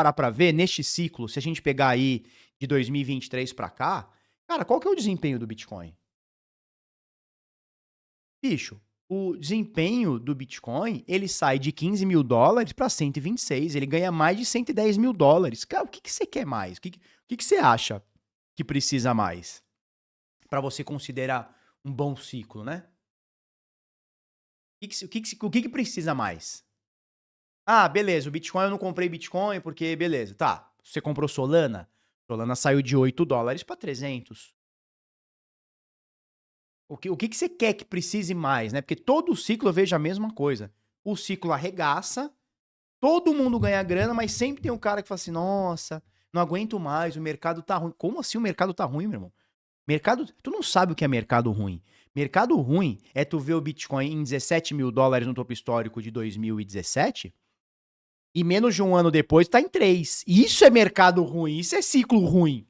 parar pra ver, neste ciclo, se a gente pegar aí de 2023 pra cá, cara, qual que é o desempenho do Bitcoin? Bicho, o desempenho do Bitcoin, ele sai de $15.000 para 126, ele ganha mais de $110.000. Cara, o que que você quer mais? O que que você acha que precisa mais para você considerar um bom ciclo, né? O que que precisa mais? Ah, beleza, o Bitcoin eu não comprei Bitcoin porque, beleza, tá. Você comprou Solana? Solana saiu de $8 para 300. O que que você quer que precise mais, né? Porque todo ciclo eu vejo a mesma coisa. O ciclo arregaça, todo mundo ganha grana, mas sempre tem um cara que fala assim: nossa, não aguento mais, o mercado tá ruim. Como assim o mercado tá ruim, meu irmão? Mercado. Tu não sabe o que é mercado ruim. Mercado ruim é tu ver o Bitcoin em $17.000 no topo histórico de 2017 e menos de um ano depois tá em 3. Isso é mercado ruim, isso é ciclo ruim.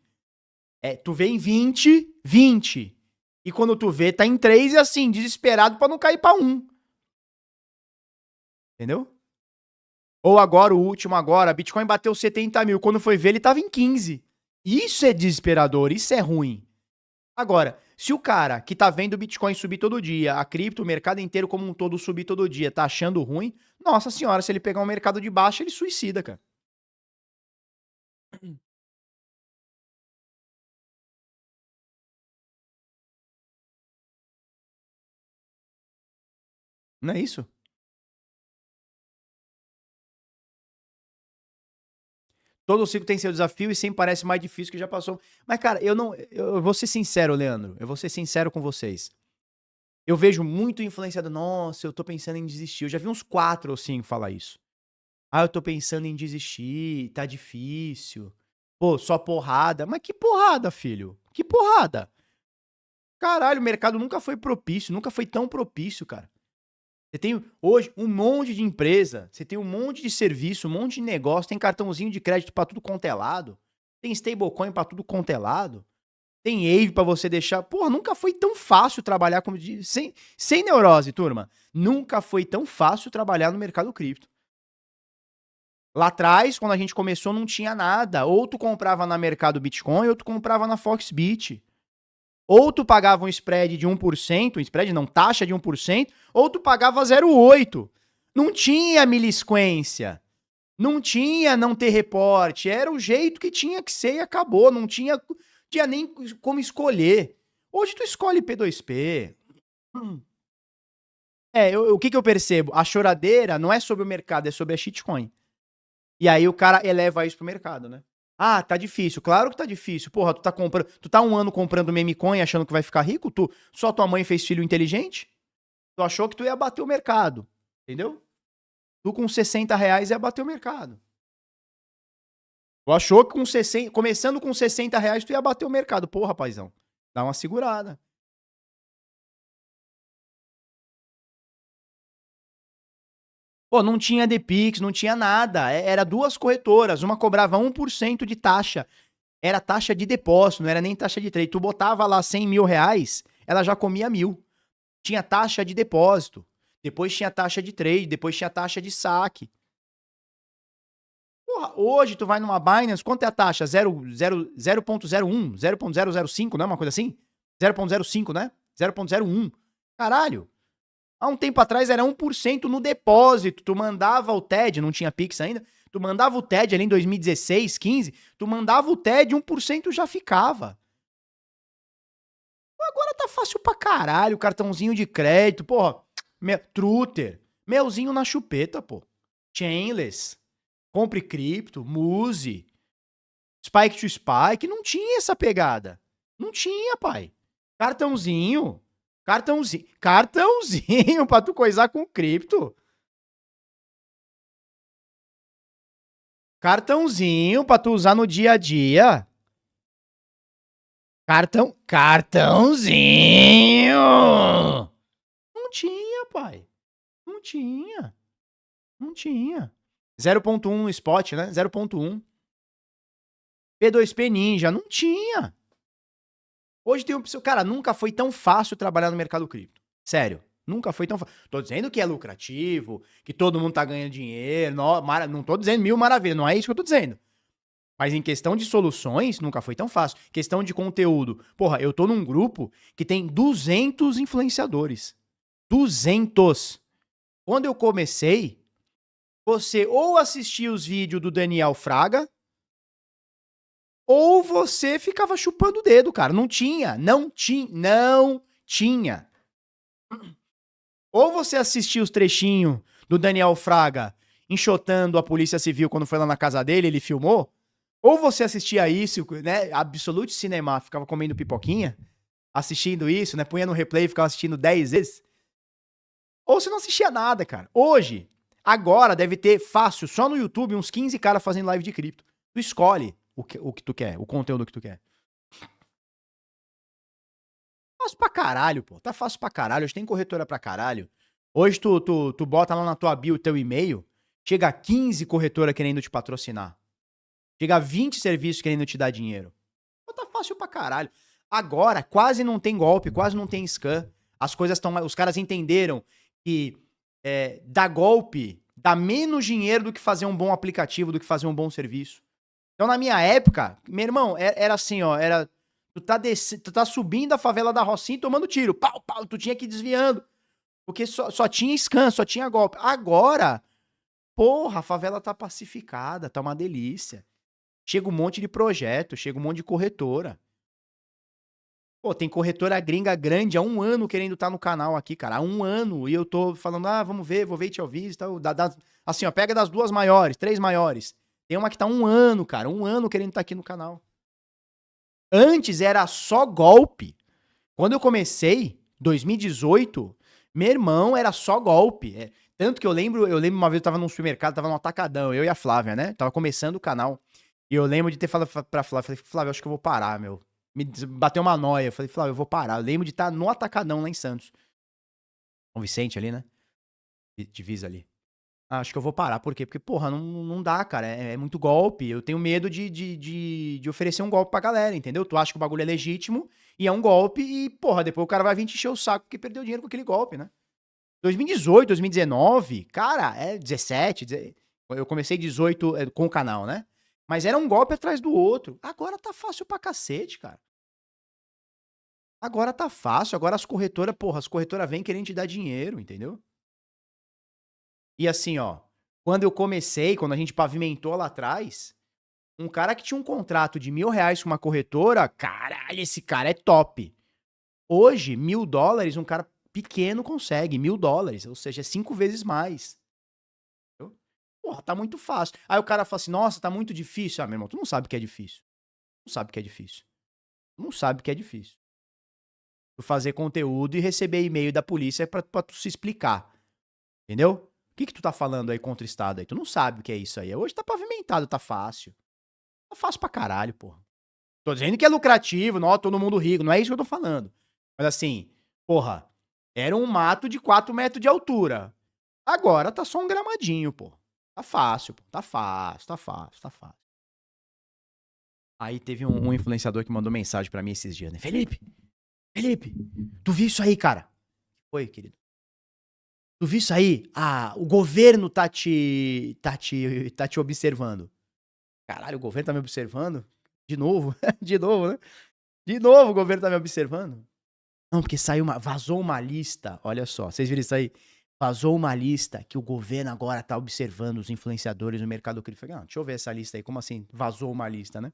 É, tu vê em 20, 20. E quando tu vê, tá em 3 e assim, desesperado pra não cair pra 1. Entendeu? Ou agora, o último agora, Bitcoin bateu 70 mil. Quando foi ver, ele tava em 15. Isso é desesperador, isso é ruim. Agora, se o cara que tá vendo o Bitcoin subir todo dia, a cripto, o mercado inteiro como um todo subir todo dia, tá achando ruim, nossa senhora, se ele pegar um mercado de baixa, ele suicida, cara. Não é isso? Todo ciclo tem seu desafio e sempre parece mais difícil que já passou. Mas, cara, eu não. Eu vou ser sincero, Leandro. Eu vou ser sincero com vocês. Eu vejo muito influenciado. Nossa, eu tô pensando em desistir. Eu já vi uns 4 ou 5 falar isso. Ah, eu tô pensando em desistir, tá difícil. Pô, só porrada. Mas que porrada, filho? Que porrada? Caralho, o mercado nunca foi propício, nunca foi tão propício, cara. Você tem hoje um monte de empresa, você tem um monte de serviço, um monte de negócio, tem cartãozinho de crédito pra tudo quanto é lado, tem stablecoin pra tudo quanto é lado, tem Aave pra você deixar. Porra, nunca foi tão fácil trabalhar como sem neurose, turma. Nunca foi tão fácil trabalhar no mercado cripto. Lá atrás, quando a gente começou, não tinha nada. Ou tu comprava na Mercado Bitcoin, ou tu comprava na Foxbit. Ou tu pagava um spread de 1%, um spread não, taxa de 1%, ou tu pagava 0,8%. Não tinha milisquência. Não tinha não ter reporte. Era o jeito que tinha que ser e acabou. Não tinha nem como escolher. Hoje tu escolhe P2P. O que que eu percebo? A choradeira não é sobre o mercado, é sobre a shitcoin. E aí o cara eleva isso pro mercado, né? Ah, tá difícil. Claro que tá difícil. Porra, tu tá comprando, tu tá um ano comprando meme coin achando que vai ficar rico? Só tua mãe fez filho inteligente? Tu achou que tu ia bater o mercado, entendeu? Tu com R$ 60 ia bater o mercado. Tu achou que começando com R$ 60 tu ia bater o mercado. Pô, rapazão, dá uma segurada. Pô, não tinha Depix, não tinha nada. Era duas corretoras, uma cobrava 1% de taxa. Era taxa de depósito, não era nem taxa de trade. Tu botava lá R$ 100.000, ela já comia 1.000. Tinha taxa de depósito, depois tinha taxa de trade, depois tinha taxa de saque. Porra, hoje tu vai numa Binance, quanto é a taxa? 0.01, 0.005, não é uma coisa assim? 0.05, né? 0.01. Caralho. Há um tempo atrás era 1% no depósito. Tu mandava o TED, não tinha Pix ainda. Tu mandava o TED ali em 2016, 15. Tu mandava o TED, 1% já ficava. Agora tá fácil pra caralho. Cartãozinho de crédito, porra. Truter. Melzinho na chupeta, pô. Chainless. Compre cripto. Muse. Spike to Spike. Não tinha essa pegada. Não tinha, pai. Cartãozinho. Cartãozinho. Cartãozinho pra tu coisar com cripto. Cartãozinho pra tu usar no dia a dia. Cartãozinho. Não tinha, pai. Não tinha. Não tinha. 0.1 no spot, né? 0.1. P2P Ninja. Não tinha. Hoje tem opção. Cara, nunca foi tão fácil trabalhar no mercado cripto. Sério. Nunca foi tão fácil. Tô dizendo que é lucrativo, que todo mundo tá ganhando dinheiro, não tô dizendo mil maravilhas, não é isso que eu tô dizendo. Mas em questão de soluções, nunca foi tão fácil. Questão de conteúdo. Porra, eu tô num grupo que tem 200 influenciadores. 200. Quando eu comecei, você ou assistia os vídeos do Daniel Fraga, ou você ficava chupando o dedo, cara. Não tinha. Ou você assistia os trechinhos do Daniel Fraga enxotando a Polícia Civil quando foi lá na casa dele, ele filmou. Ou você assistia isso, né? Absolute Cinema, ficava comendo pipoquinha, assistindo isso, né? Punha no replay e ficava assistindo 10 vezes. Ou você não assistia nada, cara. Hoje, agora, deve ter fácil, só no YouTube, uns 15 caras fazendo live de cripto. Tu escolhe o que tu quer, o conteúdo que tu quer. Fácil pra caralho, pô. Tá fácil pra caralho. Hoje tem corretora pra caralho. Hoje tu bota lá na tua bio o teu e-mail, chega a 15 corretora querendo te patrocinar. Chega a 20 serviços querendo te dar dinheiro. Pô, tá fácil pra caralho. Agora, quase não tem golpe, quase não tem scam. As coisas estão... Os caras entenderam que dar golpe dá menos dinheiro do que fazer um bom aplicativo, do que fazer um bom serviço. Então, na minha época, meu irmão, era assim, ó, tu tá subindo a favela da Rocinha e tomando tiro. Pau, pau, tu tinha que ir desviando. Porque só tinha scam, só tinha golpe. Agora, porra, a favela tá pacificada, tá uma delícia. Chega um monte de projeto, chega um monte de corretora. Pô, tem corretora gringa grande há 1 ano querendo estar no canal aqui, cara. Há 1 ano. E eu tô falando, vamos ver, vou ver e te ouvir. Assim, ó, pega das 2 maiores, 3 maiores. Tem uma que tá 1 ano, cara. 1 ano querendo estar aqui no canal. Antes era só golpe. Quando eu comecei, 2018, meu irmão, era só golpe. Tanto que eu lembro uma vez eu tava num supermercado, tava no Atacadão, eu e a Flávia, né? Tava começando o canal. E eu lembro de ter falado pra Flávia, falei, Flávia, acho que eu vou parar, meu. Me bateu uma noia. Eu falei, Flávia, eu vou parar. Eu lembro de estar no Atacadão lá em Santos. São Vicente ali, né? Divisa ali. Acho que eu vou parar. Por quê? Porque, porra, não dá, cara. É muito golpe. Eu tenho medo de oferecer um golpe pra galera, entendeu? Tu acha que o bagulho é legítimo e é um golpe e, porra, depois o cara vai vir te encher o saco porque perdeu dinheiro com aquele golpe, né? 2018, 2019, cara, 17. Eu comecei 18 com o canal, né? Mas era um golpe atrás do outro. Agora tá fácil pra cacete, cara. Agora tá fácil. Agora as corretoras vêm querendo te dar dinheiro, entendeu? E assim, ó, quando a gente pavimentou lá atrás, um cara que tinha um contrato de R$ 1.000 com uma corretora, caralho, esse cara é top. Hoje, $1.000, um cara pequeno consegue, $1.000, ou seja, é 5 vezes mais. Entendeu? Porra, tá muito fácil. Aí o cara fala assim, nossa, tá muito difícil. Ah, meu irmão, tu não sabe o que é difícil. Não sabe o que é difícil. Não sabe o que é difícil. Tu fazer conteúdo e receber e-mail da polícia pra tu se explicar. Entendeu? O que tu tá falando aí contra o Estado aí? Tu não sabe o que é isso aí. Hoje tá pavimentado, tá fácil. Tá fácil pra caralho, porra. Tô dizendo que é lucrativo, não, todo mundo rico. Não é isso que eu tô falando. Mas assim, porra, era um mato de 4 metros de altura. Agora tá só um gramadinho, pô. Tá fácil, pô. Tá fácil, tá fácil, tá fácil. Aí teve um influenciador que mandou mensagem pra mim esses dias, né? Felipe, tu viu isso aí, cara? Oi, querido. Tu viu isso aí? O governo tá te observando. Caralho, o governo tá me observando? De novo? De novo, né? De novo o governo tá me observando? Não, porque vazou uma lista. Olha só, vocês viram isso aí? Vazou uma lista que o governo agora tá observando os influenciadores no mercado cripto. Falei, deixa eu ver essa lista aí. Como assim vazou uma lista, né?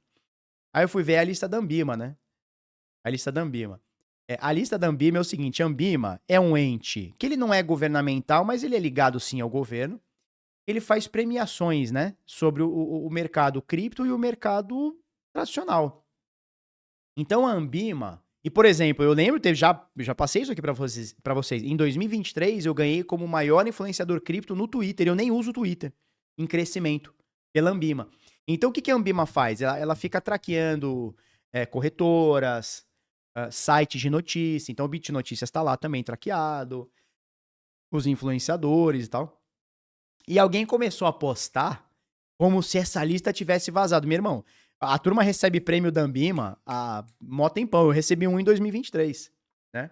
Aí eu fui ver a lista da Anbima, né? A lista da Anbima. A lista da Anbima é o seguinte, a Anbima é um ente que ele não é governamental, mas ele é ligado sim ao governo. Ele faz premiações, né? Sobre o mercado cripto e o mercado tradicional. Então a Anbima... E, por exemplo, eu lembro, já passei isso aqui pra vocês. Em 2023, eu ganhei como maior influenciador cripto no Twitter. Eu nem uso o Twitter. Em crescimento. Pela Anbima. Então, o que a Anbima faz? Ela fica traqueando corretoras, sites de notícia. Então, o Bit Notícias tá lá também traqueado. Os influenciadores e tal. E alguém começou a postar como se essa lista tivesse vazado. Meu irmão, a turma recebe prêmio da Anbima há mó tempão. Eu recebi um em 2023, né?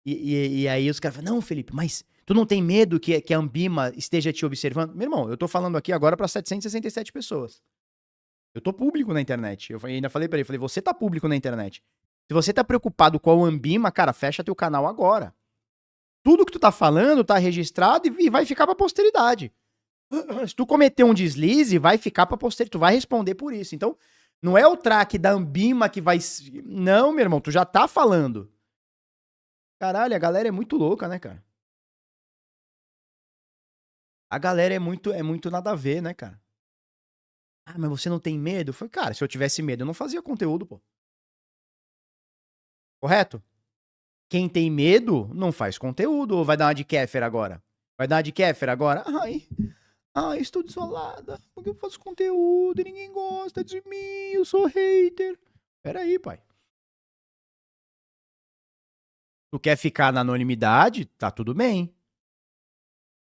E aí os caras falam, não, Felipe, mas tu não tem medo que a Ambima esteja te observando? Meu irmão, eu tô falando aqui agora pra 767 pessoas. Eu tô público na internet. Eu ainda falei pra ele, falei, você tá público na internet. Se você tá preocupado com a Ambima, cara, fecha teu canal agora. Tudo que tu tá falando tá registrado e vai ficar pra posteridade. Se tu cometer um deslize, vai ficar pra posteridade. Tu vai responder por isso. Então, não é o track da Ambima que vai... Não, meu irmão, tu já tá falando. Caralho, a galera é muito louca, né, cara? A galera é muito nada a ver, né, cara? Ah, mas você não tem medo? Eu falei, cara, se eu tivesse medo, eu não fazia conteúdo, pô. Correto? Quem tem medo, não faz conteúdo. Ou vai dar uma de Kéfera agora? Vai dar uma de Kéfera agora? Ai, estou desolada, porque eu faço conteúdo e ninguém gosta de mim, eu sou hater. Pera aí, pai. Tu quer ficar na anonimidade? Tá tudo bem.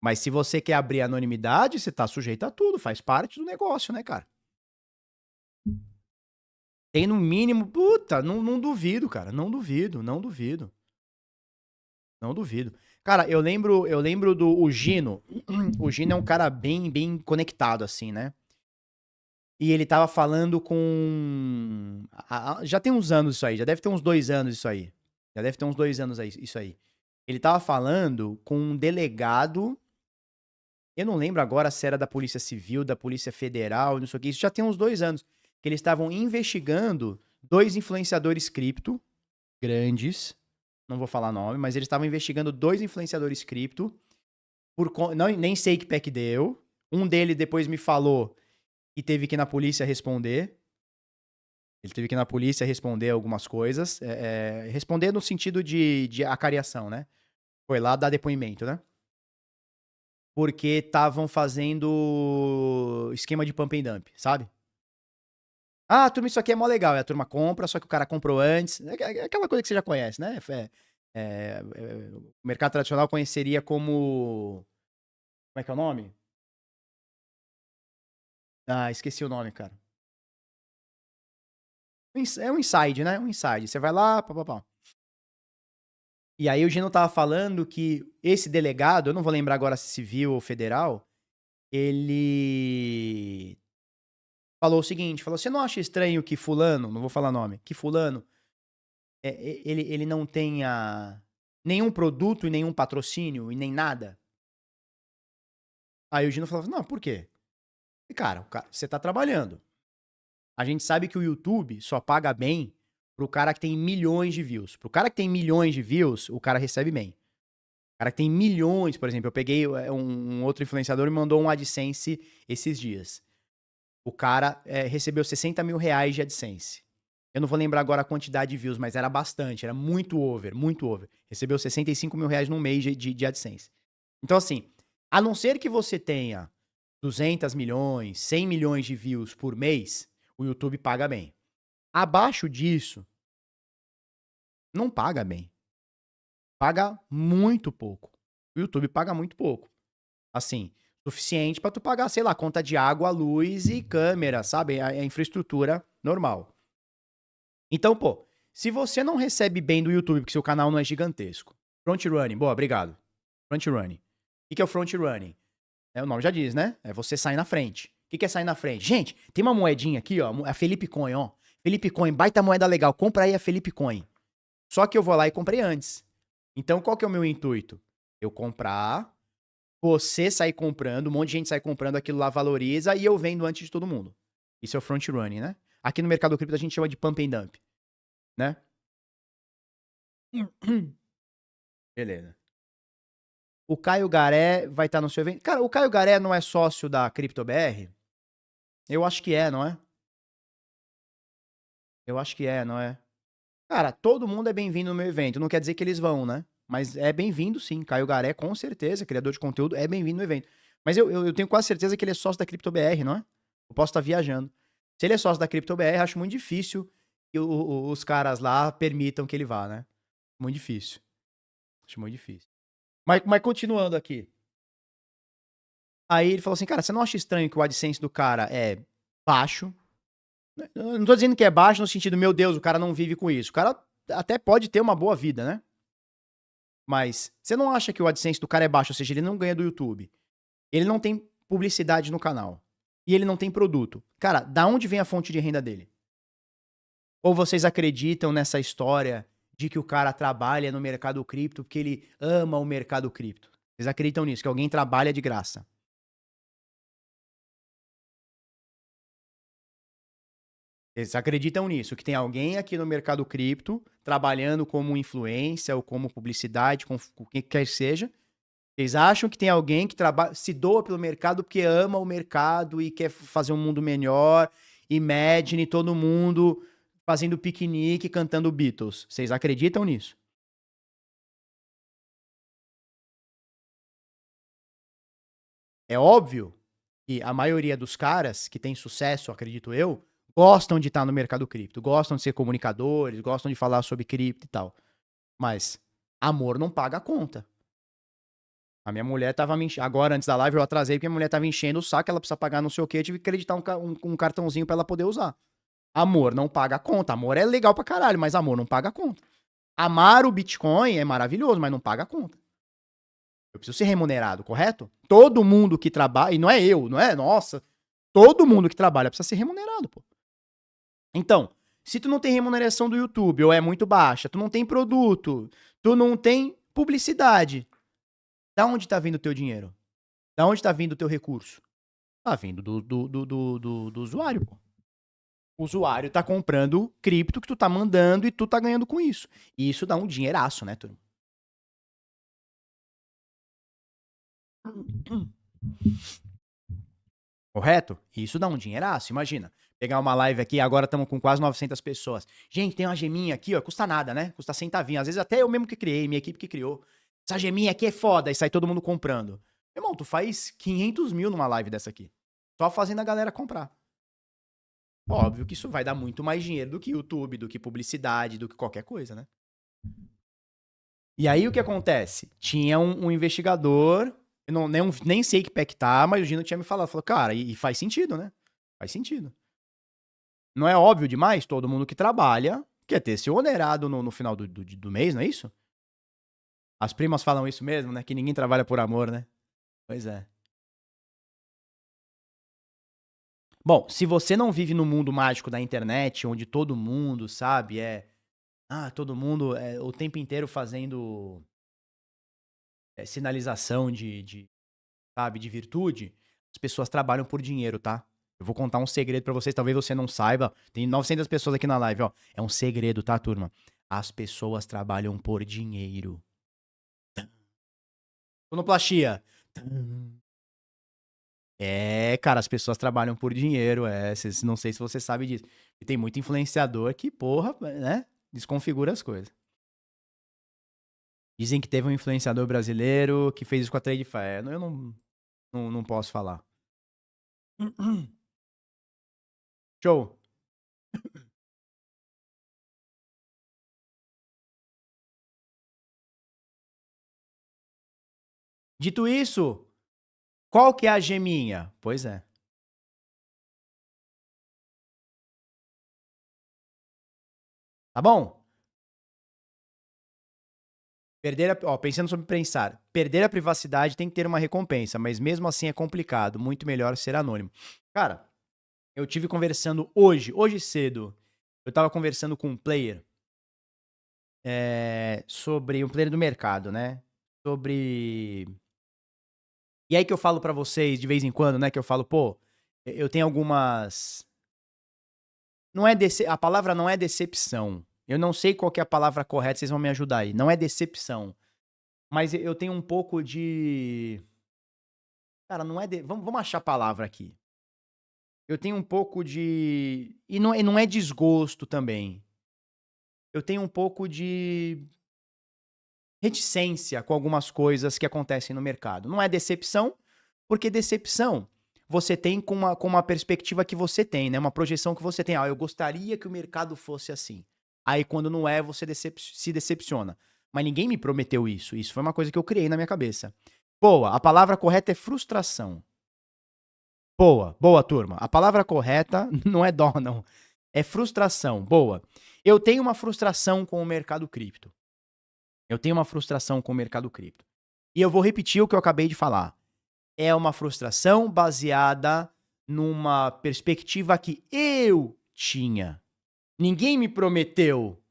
Mas se você quer abrir a anonimidade, você tá sujeito a tudo, faz parte do negócio, né, cara? Tem no mínimo, puta, não duvido, cara, não duvido, não duvido. Não duvido. Cara, eu lembro do o Gino. O Gino é um cara bem conectado, assim, né? E ele tava falando com. Já tem uns anos isso aí, já deve ter uns 2 anos isso aí. Já deve ter uns 2 anos aí, isso aí. Ele tava falando com um delegado. Eu não lembro agora se era da Polícia Civil, da Polícia Federal, não sei o que. Isso já tem uns 2 anos. Que eles estavam investigando 2 influenciadores cripto grandes. Não vou falar nome, mas eles estavam investigando 2 influenciadores cripto. Não, nem sei que pé que deu. Um deles depois me falou que teve que ir na polícia responder. Ele teve que ir na polícia responder algumas coisas. Responder no sentido de acariação, né? Foi lá dar depoimento, né? Porque estavam fazendo esquema de pump and dump, sabe? Ah, turma, isso aqui é mó legal. E a turma compra, só que o cara comprou antes. É aquela coisa que você já conhece, né? O mercado tradicional conheceria como. Como é que é o nome? Ah, esqueci o nome, cara. É um inside, né? Um inside. Você vai lá, papapá. E aí o Gino tava falando que esse delegado, eu não vou lembrar agora se civil ou federal, ele falou o seguinte, falou, você não acha estranho que fulano, não vou falar nome, que fulano, ele não tenha nenhum produto e nenhum patrocínio e nem nada? Aí o Gino falou, não, por quê? E, cara, você tá trabalhando. A gente sabe que o YouTube só paga bem pro cara que tem milhões de views. Pro cara que tem milhões de views, o cara recebe bem. O cara que tem milhões, por exemplo, eu peguei um outro influenciador e mandou um AdSense esses dias. O cara recebeu 60 mil reais de AdSense. Eu não vou lembrar agora a quantidade de views, mas era bastante, era muito over, muito over. Recebeu 65 mil reais num mês de AdSense. Então, assim, a não ser que você tenha 200 milhões, 100 milhões de views por mês, o YouTube paga bem. Abaixo disso, não paga bem. Paga muito pouco. O YouTube paga muito pouco. Assim, suficiente pra tu pagar, sei lá, conta de água, luz e câmera, sabe? A infraestrutura normal. Então, pô, se você não recebe bem do YouTube porque seu canal não é gigantesco, front running, boa, obrigado. Front running. O que é o front running? O nome já diz, né? É você sair na frente. O que é sair na frente? Gente, tem uma moedinha aqui, ó, a Felipe Coin, ó. Felipe Coin, baita moeda legal, compra aí a Felipe Coin. Só que eu vou lá e comprei antes. Então, qual que é o meu intuito? Eu comprar, você sair comprando, um monte de gente sai comprando, aquilo lá valoriza e eu vendo antes de todo mundo. Isso é o front running, né? Aqui no mercado cripto a gente chama de pump and dump, né? Beleza. O Caio Garé vai estar no seu evento. Cara, o Caio Garé não é sócio da CryptoBR? Eu acho que é, não é? Eu acho que é, não é? Cara, todo mundo é bem-vindo no meu evento. Não quer dizer que eles vão, né? Mas é bem-vindo sim. Caio Garé, com certeza, criador de conteúdo, é bem-vindo no evento. Mas eu tenho quase certeza que ele é sócio da CryptoBR, não é? Eu posso estar viajando. Se ele é sócio da CryptoBR, acho muito difícil que os caras lá permitam que ele vá, né? Muito difícil. Acho muito difícil. Mas continuando aqui. Aí ele falou assim, cara, você não acha estranho que o AdSense do cara é baixo? Eu não tô dizendo que é baixo no sentido, meu Deus, o cara não vive com isso. O cara até pode ter uma boa vida, né? Mas você não acha que o AdSense do cara é baixo, ou seja, ele não ganha do YouTube. Ele não tem publicidade no canal. E ele não tem produto. Cara, da onde vem a fonte de renda dele? Ou vocês acreditam nessa história de que o cara trabalha no mercado cripto porque ele ama o mercado cripto? Vocês acreditam nisso? Que alguém trabalha de graça? Vocês acreditam nisso? Que tem alguém aqui no mercado cripto trabalhando como influência ou como publicidade, com o que quer que seja? Vocês acham que tem alguém que trabalha, se doa pelo mercado porque ama o mercado e quer fazer um mundo melhor? Imagine todo mundo fazendo piquenique, cantando Beatles. Vocês acreditam nisso? É óbvio que a maioria dos caras que tem sucesso, acredito eu, gostam de estar no mercado cripto, gostam de ser comunicadores, gostam de falar sobre cripto e tal. Mas amor não paga a conta. A minha mulher tava me enchendo. Agora, antes da live, eu atrasei porque a mulher tava enchendo o saco, ela precisa pagar não sei o quê, eu tive que acreditar um cartãozinho pra ela poder usar. Amor não paga a conta. Amor é legal pra caralho, mas amor não paga a conta. Amar o Bitcoin é maravilhoso, mas não paga a conta. Eu preciso ser remunerado, correto? Todo mundo que trabalha, e não é eu, não é? Nossa. Todo mundo que trabalha precisa ser remunerado, pô. Então, se tu não tem remuneração do YouTube, ou é muito baixa, tu não tem produto, tu não tem publicidade, da onde tá vindo o teu dinheiro? Da onde tá vindo o teu recurso? Tá vindo do usuário, pô. O usuário tá comprando cripto que tu tá mandando e tu tá ganhando com isso. E isso dá um dinheiraço, né, turma? Correto? Isso dá um dinheiraço, imagina. Pegar uma live aqui, agora estamos com quase 900 pessoas. Gente, tem uma geminha aqui, ó, custa nada, né? Custa centavinho. Às vezes até eu mesmo que criei, minha equipe que criou. Essa geminha aqui é foda, e sai todo mundo comprando. Irmão, tu faz 500 mil numa live dessa aqui. Só fazendo a galera comprar. Óbvio que isso vai dar muito mais dinheiro do que YouTube, do que publicidade, do que qualquer coisa, né? E aí o que acontece? Tinha um investigador, eu não, nem sei que pé que tá, mas o Gino tinha me falado. Falou, cara, e faz sentido, né? Faz sentido. Não é óbvio demais? Todo mundo que trabalha quer ter seu onerado no final do mês, não é isso? As primas falam isso mesmo, né? Que ninguém trabalha por amor, né? Pois é. Bom, se você não vive no mundo mágico da internet, onde todo mundo, sabe, todo mundo é o tempo inteiro fazendo sinalização sabe, de virtude, as pessoas trabalham por dinheiro, tá? Eu vou contar um segredo pra vocês, talvez você não saiba. Tem 900 pessoas aqui na live, ó. É um segredo, tá, turma? As pessoas trabalham por dinheiro. Sonoplastia. É, cara, as pessoas trabalham por dinheiro, não sei se você sabe disso. E tem muito influenciador que, porra, né, desconfigura as coisas. Dizem que teve um influenciador brasileiro que fez isso com a TradeFi. Eu não posso falar. Show. Dito isso, qual que é a geminha? Pois é. Tá bom? Pensando sobre pensar, perder a privacidade tem que ter uma recompensa, mas mesmo assim é complicado, muito melhor ser anônimo. Cara, eu tive conversando hoje cedo, eu tava conversando com um player, sobre um player do mercado, né? Sobre. E aí que eu falo pra vocês de vez em quando, né? Que eu falo, pô, eu tenho algumas. Não é a palavra não é decepção. Eu não sei qual que é a palavra correta, vocês vão me ajudar aí. Não é decepção. Mas eu tenho um pouco de. Cara, não é. Vamos achar a palavra aqui. Eu tenho um pouco de. E não é desgosto também. Eu tenho um pouco de reticência com algumas coisas que acontecem no mercado. Não é decepção, porque decepção você tem com uma perspectiva que você tem, né? Uma projeção que você tem. Ah, eu gostaria que o mercado fosse assim. Aí quando não é, você se decepciona. Mas ninguém me prometeu isso. Isso foi uma coisa que eu criei na minha cabeça. Boa, a palavra correta é frustração. Boa, turma. A palavra correta não é dó, não. É frustração. Boa. Eu tenho uma frustração com o mercado cripto. Eu tenho uma frustração com o mercado cripto. E eu vou repetir o que eu acabei de falar. É uma frustração baseada numa perspectiva que eu tinha. Ninguém me prometeu,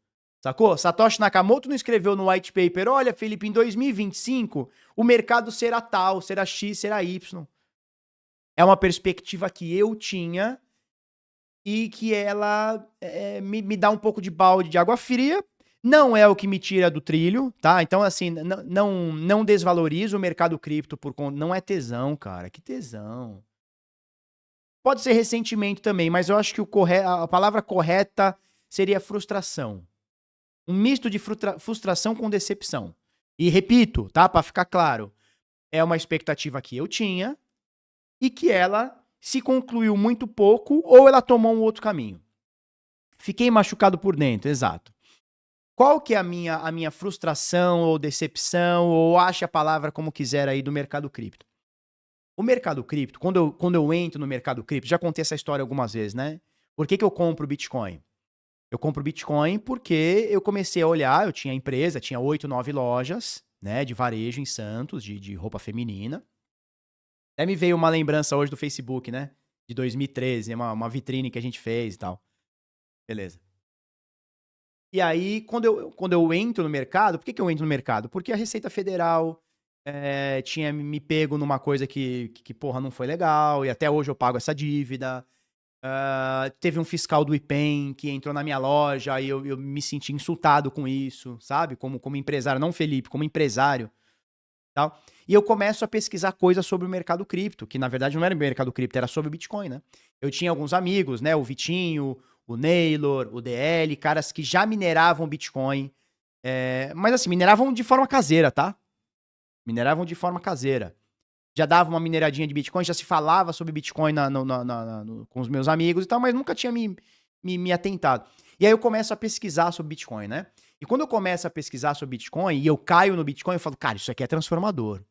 sacou? Satoshi Nakamoto não escreveu no white paper, olha, Felipe, em 2025 o mercado será tal, será X, será Y. É uma perspectiva que eu tinha e que ela me dá um pouco de balde de água fria. Não é o que me tira do trilho, tá? Então, assim, não desvalorizo o mercado cripto por conta. Não é tesão, cara. Que tesão. Pode ser ressentimento também, mas eu acho que a palavra correta seria frustração. Um misto de frustração com decepção. E repito, tá? Pra ficar claro. É uma expectativa que eu tinha e que ela se concluiu muito pouco ou ela tomou um outro caminho. Fiquei machucado por dentro, exato. Qual que é a minha frustração ou decepção, ou ache a palavra como quiser aí do mercado cripto? O mercado cripto, quando eu entro no mercado cripto, já contei essa história algumas vezes, né? Por que eu compro Bitcoin? Eu compro Bitcoin porque eu comecei a olhar, eu tinha empresa, tinha 8, 9 lojas, né, de varejo em Santos, de roupa feminina. Até me veio uma lembrança hoje do Facebook, né? De 2013, uma vitrine que a gente fez e tal. Beleza. E aí, quando eu entro no mercado, por que eu entro no mercado? Porque a Receita Federal tinha me pego numa coisa que, porra, não foi legal, e até hoje eu pago essa dívida. Teve um fiscal do IPEM que entrou na minha loja e eu me senti insultado com isso, sabe? Como empresário, não Felipe, como empresário. Tal. E eu começo a pesquisar coisas sobre o mercado cripto, que na verdade não era o mercado cripto, era sobre o Bitcoin, né? Eu tinha alguns amigos, né? O Vitinho, o Naylor, o DL, caras que já mineravam Bitcoin. Mas assim, mineravam de forma caseira, tá? Mineravam de forma caseira. Já dava uma mineradinha de Bitcoin, já se falava sobre Bitcoin com os meus amigos e tal, mas nunca tinha me atentado. E aí eu começo a pesquisar sobre Bitcoin, né? E quando eu começo a pesquisar sobre Bitcoin e eu caio no Bitcoin, eu falo, cara, isso aqui é transformador.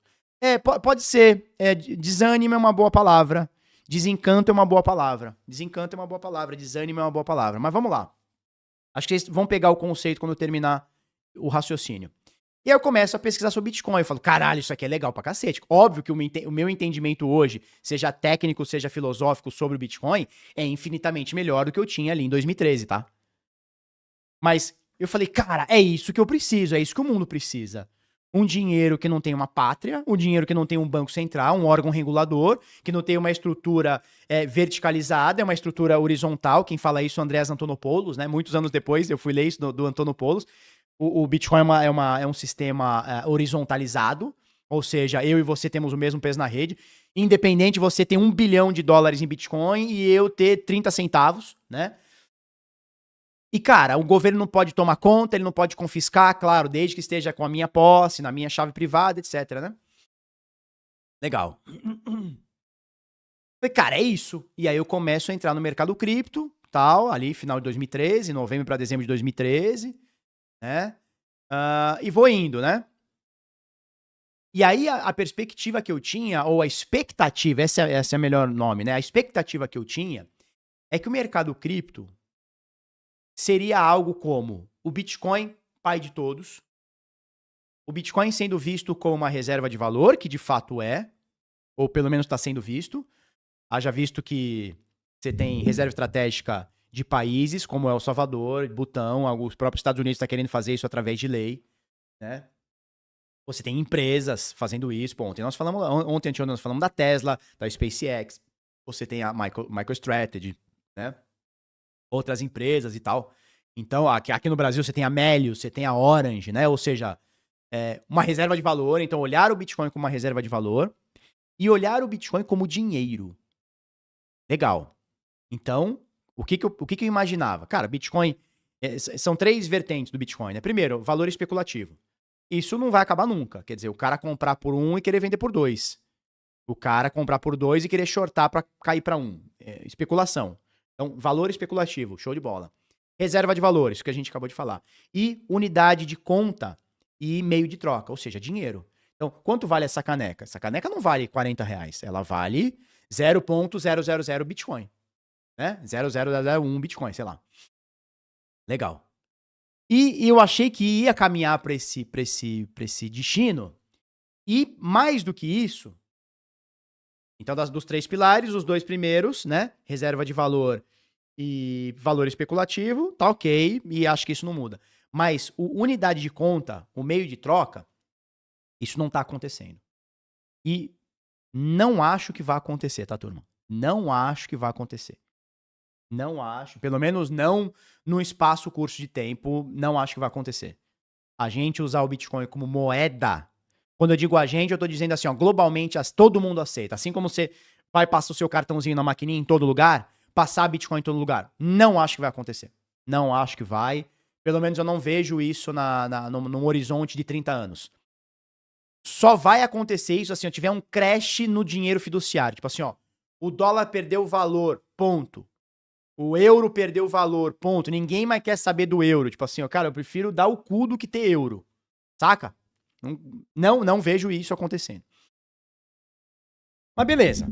Pode ser. Desânimo é uma boa palavra. Desencanto é uma boa palavra. Desencanto é uma boa palavra. Desânimo é uma boa palavra. Mas vamos lá. Acho que vocês vão pegar o conceito quando eu terminar o raciocínio. E aí eu começo a pesquisar sobre Bitcoin. Eu falo, caralho, isso aqui é legal pra cacete. Óbvio que o meu entendimento hoje, seja técnico, seja filosófico sobre o Bitcoin, é infinitamente melhor do que eu tinha ali em 2013, tá? Mas eu falei, cara, é isso que eu preciso, é isso que o mundo precisa. Um dinheiro que não tem uma pátria, um dinheiro que não tem um banco central, um órgão regulador, que não tem uma estrutura verticalizada, é uma estrutura horizontal. Quem fala isso é o Andreas Antonopoulos, né? Muitos anos depois eu fui ler isso do Antonopoulos. O Bitcoin é um sistema horizontalizado, ou seja, eu e você temos o mesmo peso na rede. Independente, você ter $1 bilhão em Bitcoin e eu ter 30 centavos, né? E, cara, o governo não pode tomar conta, ele não pode confiscar, claro, desde que esteja com a minha posse, na minha chave privada, etc, né? Legal. Falei, cara, é isso. E aí eu começo a entrar no mercado cripto, tal, ali, final de 2013, novembro para dezembro de 2013, né? E vou indo, né? E aí a perspectiva que eu tinha, ou a expectativa, essa é o melhor nome, né? A expectativa que eu tinha é que o mercado cripto seria algo como o Bitcoin, pai de todos, o Bitcoin sendo visto como uma reserva de valor, que de fato é, ou pelo menos está sendo visto. Haja visto que você tem reserva estratégica de países como El Salvador, Butão, os próprios Estados Unidos estão querendo fazer isso através de lei, né? Você tem empresas fazendo isso. Bom, ontem anteontem nós falamos da Tesla, da SpaceX. Você tem a MicroStrategy, né? Outras empresas e tal. Então, aqui no Brasil você tem a Melius, você tem a Orange, né? Ou seja, uma reserva de valor. Então, olhar o Bitcoin como uma reserva de valor e olhar o Bitcoin como dinheiro. Legal. Então, o que eu imaginava? Cara, Bitcoin... são 3 vertentes do Bitcoin, né? Primeiro, valor especulativo. Isso não vai acabar nunca. Quer dizer, o cara comprar por 1 e querer vender por 2. O cara comprar por 2 e querer shortar para cair para 1. Especulação. Então, valor especulativo, show de bola. Reserva de valor, isso que a gente acabou de falar. E unidade de conta e meio de troca, ou seja, dinheiro. Então, quanto vale essa caneca? Essa caneca não vale R$40, ela vale 0.000 Bitcoin. Né? 0.001 Bitcoin, sei lá. Legal. E eu achei que ia caminhar para esse destino. E mais do que isso, então dos 3 pilares, os 2 primeiros, né, reserva de valor e valor especulativo, tá ok, e acho que isso não muda. Mas o unidade de conta, o meio de troca, isso não tá acontecendo. E não acho que vai acontecer, tá, turma? Não acho que vai acontecer. Não acho, pelo menos não no espaço curto de tempo, não acho que vai acontecer. A gente usar o Bitcoin como moeda, quando eu digo a gente, eu tô dizendo assim, ó, globalmente todo mundo aceita. Assim como você vai passar o seu cartãozinho na maquininha em todo lugar, passar Bitcoin em todo lugar. Não acho que vai acontecer. Não acho que vai. Pelo menos eu não vejo isso num horizonte de 30 anos. Só vai acontecer isso assim, se tiver um crash no dinheiro fiduciário. Tipo assim, ó, o dólar perdeu valor, ponto. O euro perdeu valor, ponto. Ninguém mais quer saber do euro. Tipo assim, ó, cara, eu prefiro dar o cu do que ter euro. Saca? Não vejo isso acontecendo. Mas beleza.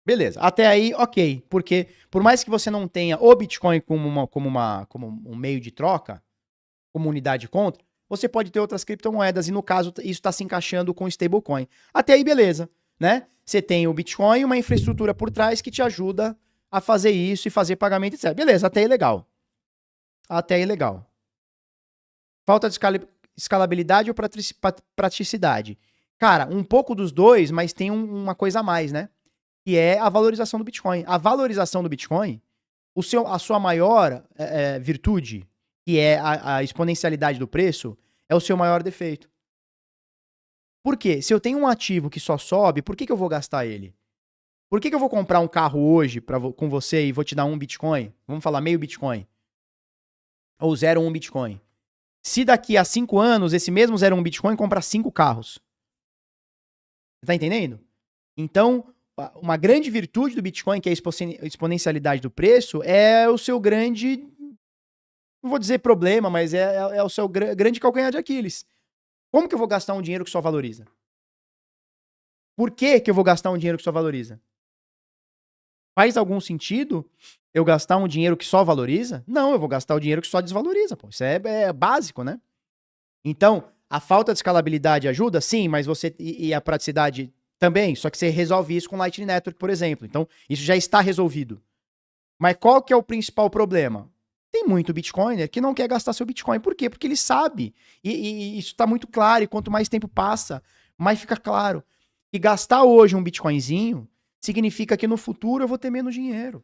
Beleza. Até aí, ok. Porque por mais que você não tenha o Bitcoin como um meio de troca, como unidade de conta, você pode ter outras criptomoedas. E no caso, isso está se encaixando com o stablecoin. Até aí, beleza. Né? Você tem o Bitcoin e uma infraestrutura por trás que te ajuda a fazer isso e fazer pagamento, etc. Beleza, até aí legal. Até aí legal. Falta de escalabilidade ou praticidade? Cara, um pouco dos dois, mas tem uma coisa a mais, né? Que é a valorização do Bitcoin. A valorização do Bitcoin, a sua maior virtude, que é a exponencialidade do preço, é o seu maior defeito. Por quê? Se eu tenho um ativo que só sobe, por que eu vou gastar ele? Por que eu vou comprar um carro hoje com você e vou te dar 1 Bitcoin? Vamos falar meio Bitcoin. Ou 0,1 Bitcoin. Se daqui a 5 anos esse mesmo 0,1 Bitcoin comprar 5 carros. Você tá entendendo? Então, uma grande virtude do Bitcoin, que é a exponencialidade do preço, é o seu grande, não vou dizer problema, mas é o seu grande calcanhar de Aquiles. Como que eu vou gastar um dinheiro que só valoriza? Por que eu vou gastar um dinheiro que só valoriza? Faz algum sentido eu gastar um dinheiro que só valoriza? Não, eu vou gastar o dinheiro que só desvaloriza. Pô. Isso é básico, né? Então, a falta de escalabilidade ajuda? Sim, mas você. E a praticidade também. Só que você resolve isso com Lightning Network, por exemplo. Então, isso já está resolvido. Mas qual que é o principal problema? Tem muito Bitcoiner que não quer gastar seu Bitcoin. Por quê? Porque ele sabe. E isso está muito claro. E quanto mais tempo passa, mais fica claro. E gastar hoje um Bitcoinzinho significa que no futuro eu vou ter menos dinheiro.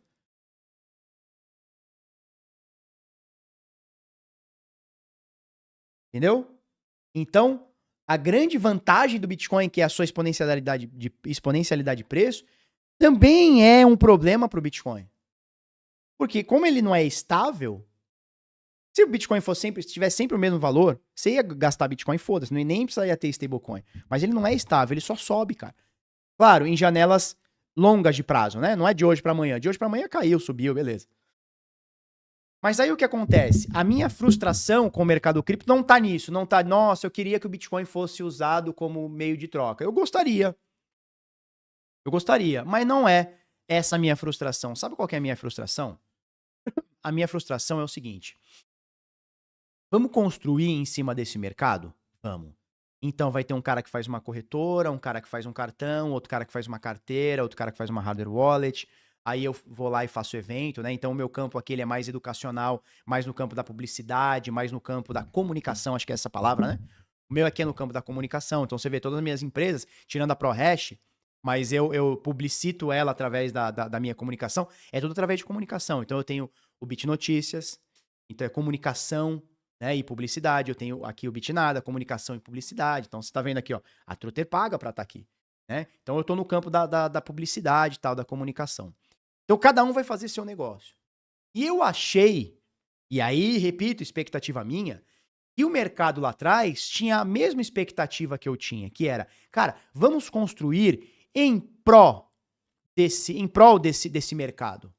Entendeu? Então, a grande vantagem do Bitcoin, que é a sua exponencialidade de preço, também é um problema para o Bitcoin. Porque como ele não é estável, se o Bitcoin tivesse sempre o mesmo valor, você ia gastar Bitcoin, foda-se, nem precisaria ter stablecoin. Mas ele não é estável, ele só sobe, cara. Claro, em janelas longas de prazo, né? Não é de hoje para amanhã. De hoje para amanhã caiu, subiu, beleza. Mas aí o que acontece? A minha frustração com o mercado cripto não tá nisso, não tá, nossa, eu queria que o Bitcoin fosse usado como meio de troca. Eu gostaria, mas não é essa a minha frustração. Sabe qual que é a minha frustração? A minha frustração é o seguinte: vamos construir em cima desse mercado? Vamos. Então vai ter um cara que faz uma corretora, um cara que faz um cartão, outro cara que faz uma carteira, outro cara que faz uma hardware wallet. Aí eu vou lá e faço evento, né? Então o meu campo aqui ele é mais educacional, mais no campo da publicidade, mais no campo da comunicação, acho que é essa palavra, né? O meu aqui é no campo da comunicação. Então você vê todas as minhas empresas, tirando a ProHash, mas eu publicito ela através da minha comunicação, é tudo através de comunicação. Então eu tenho o BitNotícias, então é comunicação, né, e publicidade. Eu tenho aqui o Bitnada, comunicação e publicidade. Então você tá vendo aqui, ó, a Truter paga para estar aqui, né? Então eu tô no campo da publicidade e tal, da comunicação. Então cada um vai fazer seu negócio. E eu achei, e aí, repito, expectativa minha, que o mercado lá atrás tinha a mesma expectativa que eu tinha, que era, cara, vamos construir em prol desse mercado.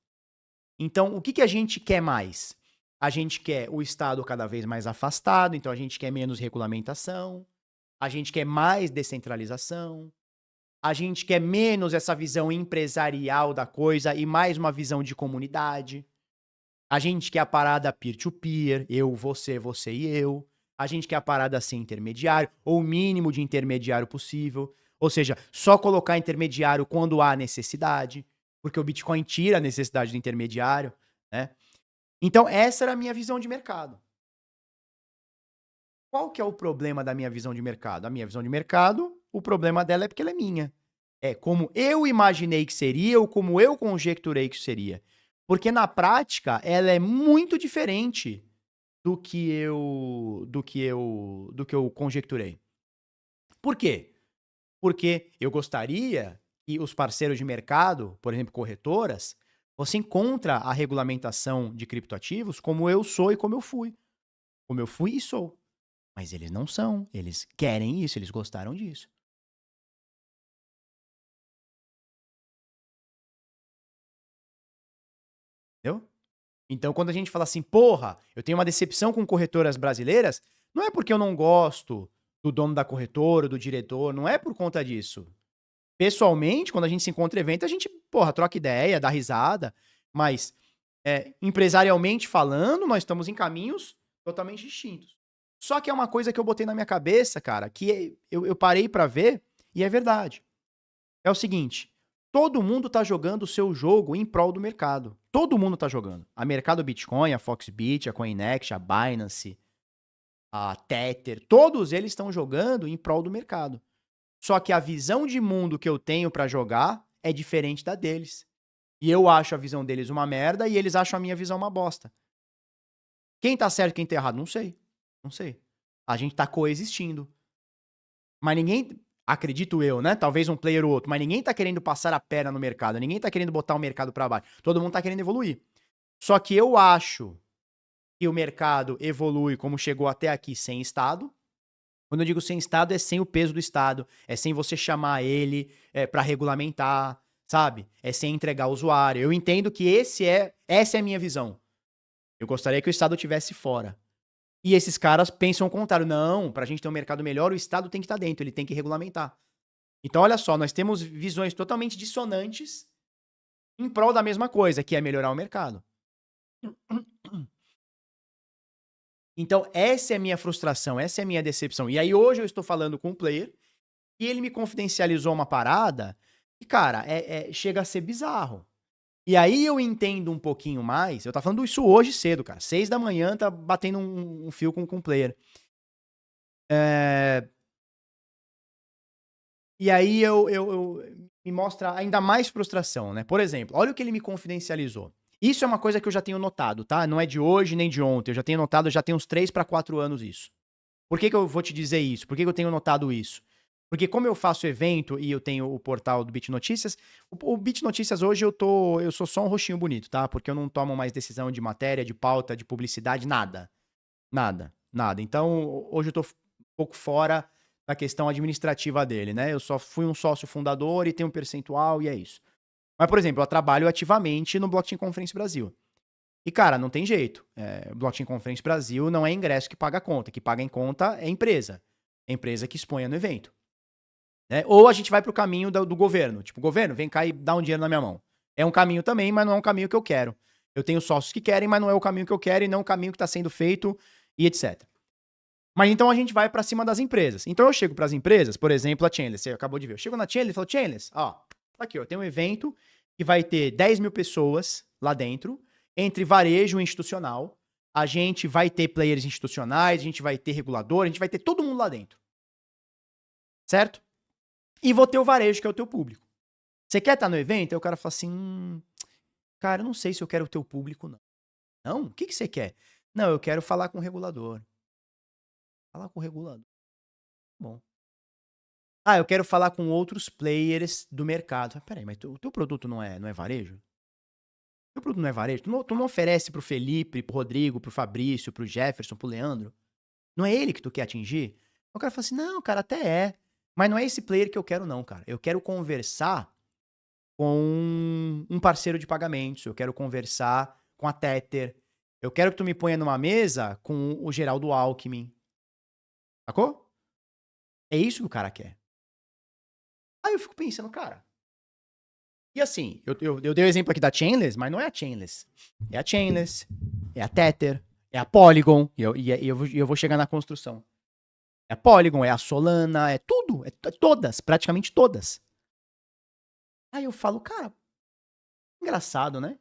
Então, o que a gente quer mais? A gente quer o Estado cada vez mais afastado, então a gente quer menos regulamentação, a gente quer mais descentralização, a gente quer menos essa visão empresarial da coisa e mais uma visão de comunidade. A gente quer a parada peer-to-peer, eu, você e eu. A gente quer a parada sem intermediário, ou o mínimo de intermediário possível. Ou seja, só colocar intermediário quando há necessidade, porque o Bitcoin tira a necessidade do intermediário, né? Então, essa era a minha visão de mercado. Qual que é o problema da minha visão de mercado? A minha visão de mercado, o problema dela é porque ela é minha. É como eu imaginei que seria ou como eu conjecturei que seria. Porque na prática, ela é muito diferente do que eu conjecturei. Por quê? Porque eu gostaria que os parceiros de mercado, por exemplo, corretoras, você encontra a regulamentação de criptoativos como eu sou e como eu fui. Como eu fui e sou. Mas eles não são. Eles querem isso, eles gostaram disso. Entendeu? Então, quando a gente fala assim, porra, eu tenho uma decepção com corretoras brasileiras, não é porque eu não gosto do dono da corretora, do diretor, não é por conta disso. Pessoalmente, quando a gente se encontra em evento, a gente, porra, troca ideia, dá risada, mas empresarialmente falando, nós estamos em caminhos totalmente distintos. Só que é uma coisa que eu botei na minha cabeça, cara, que eu parei pra ver e é verdade. É o seguinte, todo mundo tá jogando o seu jogo em prol do mercado. Todo mundo tá jogando. A Mercado Bitcoin, a Foxbit, a Coinex, a Binance, a Tether, todos eles estão jogando em prol do mercado. Só que a visão de mundo que eu tenho pra jogar é diferente da deles. E eu acho a visão deles uma merda e eles acham a minha visão uma bosta. Quem tá certo e quem tá errado? Não sei. Não sei. A gente tá coexistindo. Mas ninguém, acredito eu, né? Talvez um player ou outro, mas ninguém tá querendo passar a perna no mercado. Ninguém tá querendo botar o mercado pra baixo. Todo mundo tá querendo evoluir. Só que eu acho que o mercado evolui como chegou até aqui sem Estado. Quando eu digo sem Estado, é sem o peso do Estado. É sem você chamar ele pra regulamentar, sabe? É sem entregar o usuário. Eu entendo que essa é a minha visão. Eu gostaria que o Estado estivesse fora. E esses caras pensam o contrário. Não, pra gente ter um mercado melhor, o Estado tem que estar dentro, ele tem que regulamentar. Então, olha só, nós temos visões totalmente dissonantes em prol da mesma coisa, que é melhorar o mercado. Então, essa é a minha frustração, essa é a minha decepção. E aí, hoje eu estou falando com um player e ele me confidencializou uma parada e, cara, chega a ser bizarro. E aí eu entendo um pouquinho mais. Eu tava falando isso hoje cedo, cara. 6 da manhã, tá batendo um fio com um player. E aí me mostra ainda mais frustração, né? Por exemplo, olha o que ele me confidencializou. Isso é uma coisa que eu já tenho notado, tá? Não é de hoje nem de ontem. Eu já tenho notado, já tem uns 3 para 4 anos isso. Por que eu vou te dizer isso? Por que eu tenho notado isso? Porque como eu faço evento e eu tenho o portal do Bit Notícias, o Bit Notícias hoje eu sou só um rostinho bonito, tá? Porque eu não tomo mais decisão de matéria, de pauta, de publicidade, nada. Nada, nada. Então, hoje eu tô um pouco fora da questão administrativa dele, né? Eu só fui um sócio fundador e tenho um percentual e é isso. Mas, por exemplo, eu trabalho ativamente no Blockchain Conference Brasil. E, cara, não tem jeito. Blockchain Conference Brasil não é ingresso que paga a conta. Que paga em conta é empresa. É empresa que exponha no evento. Né? Ou a gente vai pro caminho do governo. Tipo, governo, vem cá e dá um dinheiro na minha mão. É um caminho também, mas não é um caminho que eu quero. Eu tenho sócios que querem, mas não é o caminho que eu quero e não é o caminho que está sendo feito e etc. Mas então a gente vai para cima das empresas. Então eu chego para as empresas, por exemplo, a Chainless, você acabou de ver. Eu chego na Chainless e falo, Chainless, ó, aqui, ó, tem um evento que vai ter 10 mil pessoas lá dentro, entre varejo e institucional. A gente vai ter players institucionais, a gente vai ter regulador, a gente vai ter todo mundo lá dentro. Certo? E vou ter o varejo, que é o teu público. Você quer estar no evento? Aí o cara fala assim, cara, eu não sei se eu quero o teu público, não. Não? O que você quer? Não, eu quero falar com o regulador. Falar com o regulador. Bom. Ah, eu quero falar com outros players do mercado. Ah, peraí, mas o teu produto não é varejo? O teu produto não é varejo? Tu não oferece pro Felipe, pro Rodrigo, pro Fabrício, pro Jefferson, pro Leandro? Não é ele que tu quer atingir? O cara fala assim, não, cara, até é. Mas não é esse player que eu quero, não, cara. Eu quero conversar com um parceiro de pagamentos. Eu quero conversar com a Tether. Eu quero que tu me ponha numa mesa com o Geraldo Alckmin. Sacou? É isso que o cara quer. Aí eu fico pensando, cara. E assim, eu dei o exemplo aqui da Chainless, mas não é a Chainless. É a Chainless, é a Tether, é a Polygon, e eu vou chegar na construção. É a Polygon, é a Solana, é tudo, é todas, praticamente todas. Aí eu falo, cara, engraçado, né?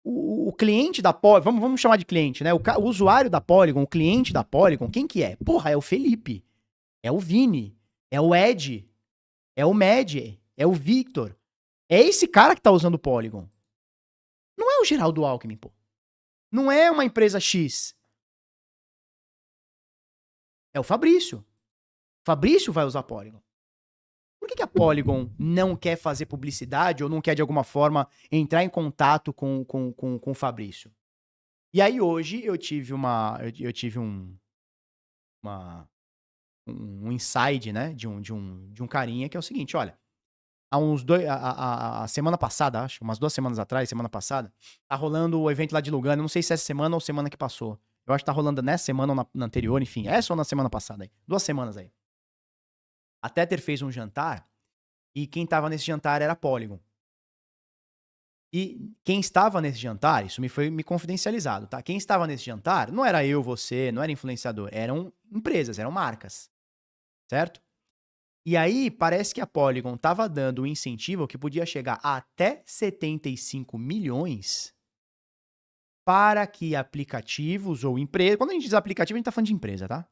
O cliente da Polygon, vamos chamar de cliente, né? O usuário da Polygon, o cliente da Polygon, quem que é? Porra, é o Felipe, é o Vini, é o Ed, é o Med, é o Victor. É esse cara que tá usando o Polygon. Não é o Geraldo Alckmin, pô. Não é uma empresa X. É o Fabrício. O Fabrício vai usar Polygon. Por que a Polygon não quer fazer publicidade ou não quer, de alguma forma, entrar em contato com o Fabrício? E aí, hoje, eu tive um insight, né, de um carinha que é o seguinte, olha, há uns a semana passada, acho, umas 2 semanas atrás, semana passada, tá rolando o evento lá de Lugano, não sei se é essa semana ou semana que passou. Eu acho que tá rolando nessa semana ou na anterior, enfim, essa ou na semana passada aí. 2 semanas aí. A Tether fez um jantar e quem tava nesse jantar era a Polygon. E quem estava nesse jantar, isso foi me confidencializado, tá? Quem estava nesse jantar não era eu, você, não era influenciador, eram empresas, eram marcas, certo? E aí, parece que a Polygon estava dando um incentivo que podia chegar a até 75 milhões para que aplicativos ou empresas... Quando a gente diz aplicativo, a gente está falando de empresa, tá?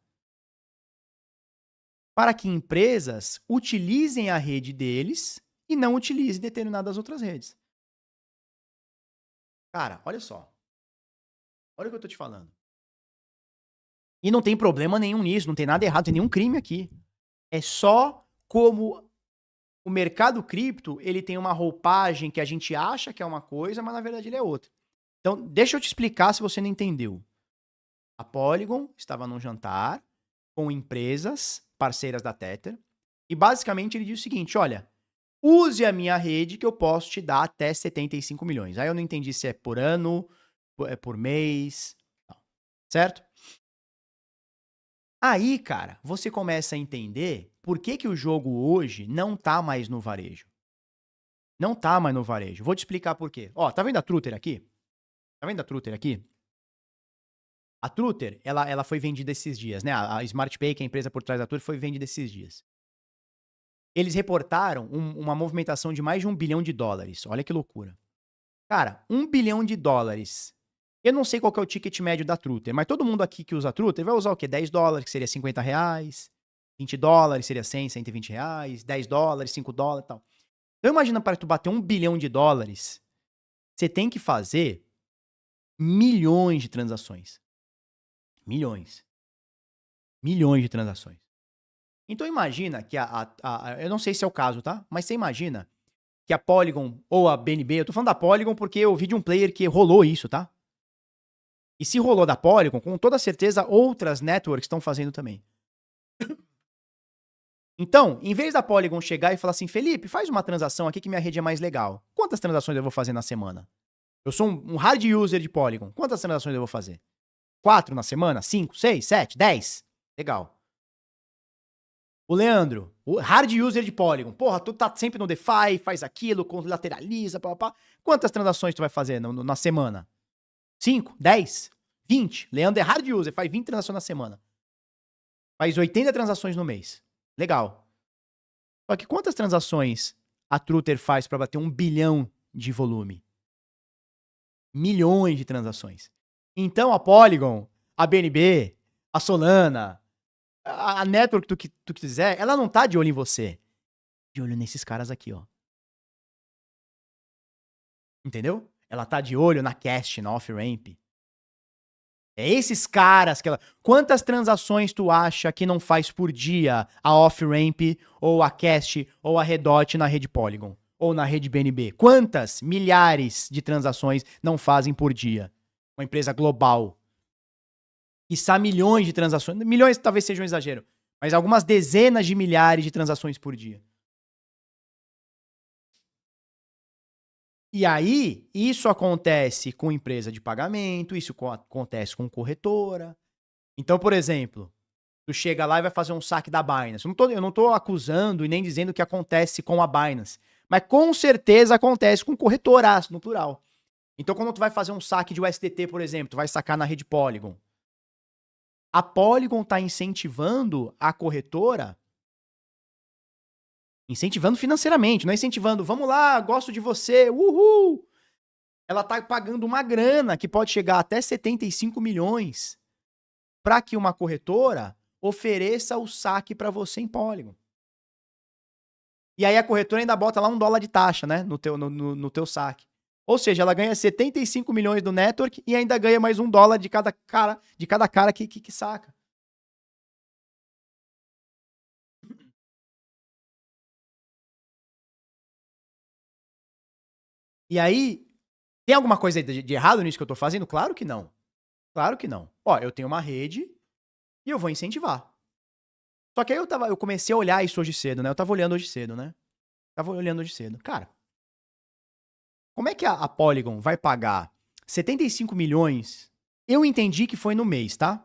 Para que empresas utilizem a rede deles e não utilizem determinadas outras redes. Cara, olha só. Olha o que eu tô te falando. E não tem problema nenhum nisso, não tem nada errado, não tem nenhum crime aqui. É só como o mercado cripto, ele tem uma roupagem que a gente acha que é uma coisa, mas na verdade ele é outra. Então, deixa eu te explicar se você não entendeu. A Polygon estava num jantar com empresas parceiras da Tether e basicamente ele diz o seguinte, olha, use a minha rede que eu posso te dar até 75 milhões. Aí eu não entendi se é por ano, é por mês, certo? Aí, cara, você começa a entender por que o jogo hoje não tá mais no varejo. Não tá mais no varejo. Vou te explicar por quê. Ó, tá vendo a Truther aqui? Tá vendo a Truther aqui? A Truther, ela foi vendida esses dias, né? A SmartPay, que é a empresa por trás da Truther, foi vendida esses dias. Eles reportaram uma movimentação de mais de $1 bilhão. Olha que loucura. Cara, $1 bilhão. Eu não sei qual que é o ticket médio da Truther, mas todo mundo aqui que usa a Truther vai usar o quê? $10, que seria R$50, $20, seria 100, 120 reais, $10, $5 e tal. Então imagina para tu bater $1 bilhão, você tem que fazer milhões de transações. Milhões. Milhões de transações. Então imagina que eu não sei se é o caso, tá? Mas você imagina que a Polygon ou a BNB, eu tô falando da Polygon porque eu vi de um player que rolou isso, tá? E se rolou da Polygon, com toda certeza outras networks estão fazendo também. Então, em vez da Polygon chegar e falar assim, Felipe, faz uma transação aqui que minha rede é mais legal. Quantas transações eu vou fazer na semana? Eu sou um hard user de Polygon. Quantas transações eu vou fazer? 4 na semana? 5, 6, 7, 10? Legal. O Leandro, o hard user de Polygon. Porra, tu tá sempre no DeFi, faz aquilo, lateraliza, papapá. Quantas transações tu vai fazer na semana? 5, 10, 20. Leandro é hard user, faz 20 transações na semana. Faz 80 transações no mês. Legal. Só que quantas transações a Truther faz para bater 1 bilhão de volume? Milhões de transações. Então a Polygon, a BNB, a Solana, a network que tu quiser, ela não tá de olho em você. De olho nesses caras aqui, ó. Entendeu? Ela tá de olho na Cast, na off-ramp. É esses caras que ela... Quantas transações tu acha que não faz por dia a off-ramp, ou a Cast, ou a Redot na rede Polygon? Ou na rede BNB? Quantas milhares de transações não fazem por dia? Uma empresa global. Quiçá milhões de transações. Milhões talvez seja um exagero. Mas algumas dezenas de milhares de transações por dia. E aí, isso acontece com empresa de pagamento, isso acontece com corretora. Então, por exemplo, tu chega lá e vai fazer um saque da Binance. Eu não tô acusando e nem dizendo que acontece com a Binance. Mas com certeza acontece com corretoras, no plural. Então, quando tu vai fazer um saque de USDT, por exemplo, tu vai sacar na rede Polygon. A Polygon tá incentivando a corretora, incentivando financeiramente, não é incentivando, vamos lá, gosto de você, uhul! Ela tá pagando uma grana que pode chegar até 75 milhões para que uma corretora ofereça o saque para você em Polygon. E aí a corretora ainda bota lá $1 de taxa, né, no teu saque. Ou seja, ela ganha 75 milhões do network e ainda ganha mais $1 de cada cara que saca. E aí, tem alguma coisa de errado nisso que eu tô fazendo? Claro que não. Claro que não. Ó, eu tenho uma rede e eu vou incentivar. Só que aí eu comecei a olhar isso hoje cedo, né? Eu tava olhando hoje cedo, né? Tava olhando hoje cedo. Cara, como é que a Polygon vai pagar 75 milhões? Eu entendi que foi no mês, tá?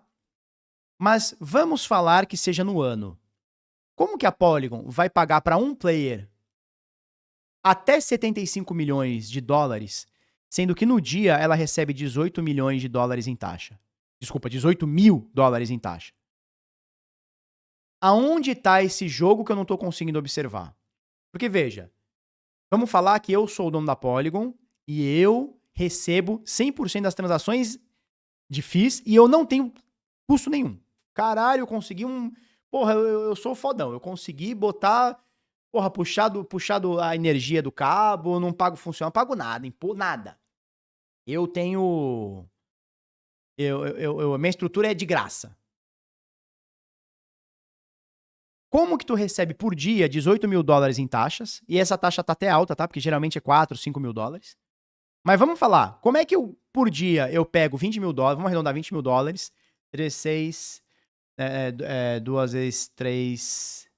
Mas vamos falar que seja no ano. Como que a Polygon vai pagar para um player até 75 milhões de dólares, sendo que no dia ela recebe 18 milhões de dólares em taxa? Desculpa, 18 mil dólares em taxa. Aonde está esse jogo que eu não estou conseguindo observar? Porque veja, vamos falar que eu sou o dono da Polygon e eu recebo 100% das transações de FIIs e eu não tenho custo nenhum. Caralho, eu consegui um... Porra, eu sou fodão. Eu consegui botar... Porra, puxado a energia do cabo, não pago funcionário, não pago nada, nada. Eu tenho... minha estrutura é de graça. Como que tu recebe por dia 18 mil dólares em taxas? E essa taxa tá até alta, tá? Porque geralmente é 4, 5 mil dólares. Mas vamos falar, como é que eu, por dia, eu pego 20 mil dólares, vamos arredondar 20 mil dólares, 3, 6, 2 vezes 3...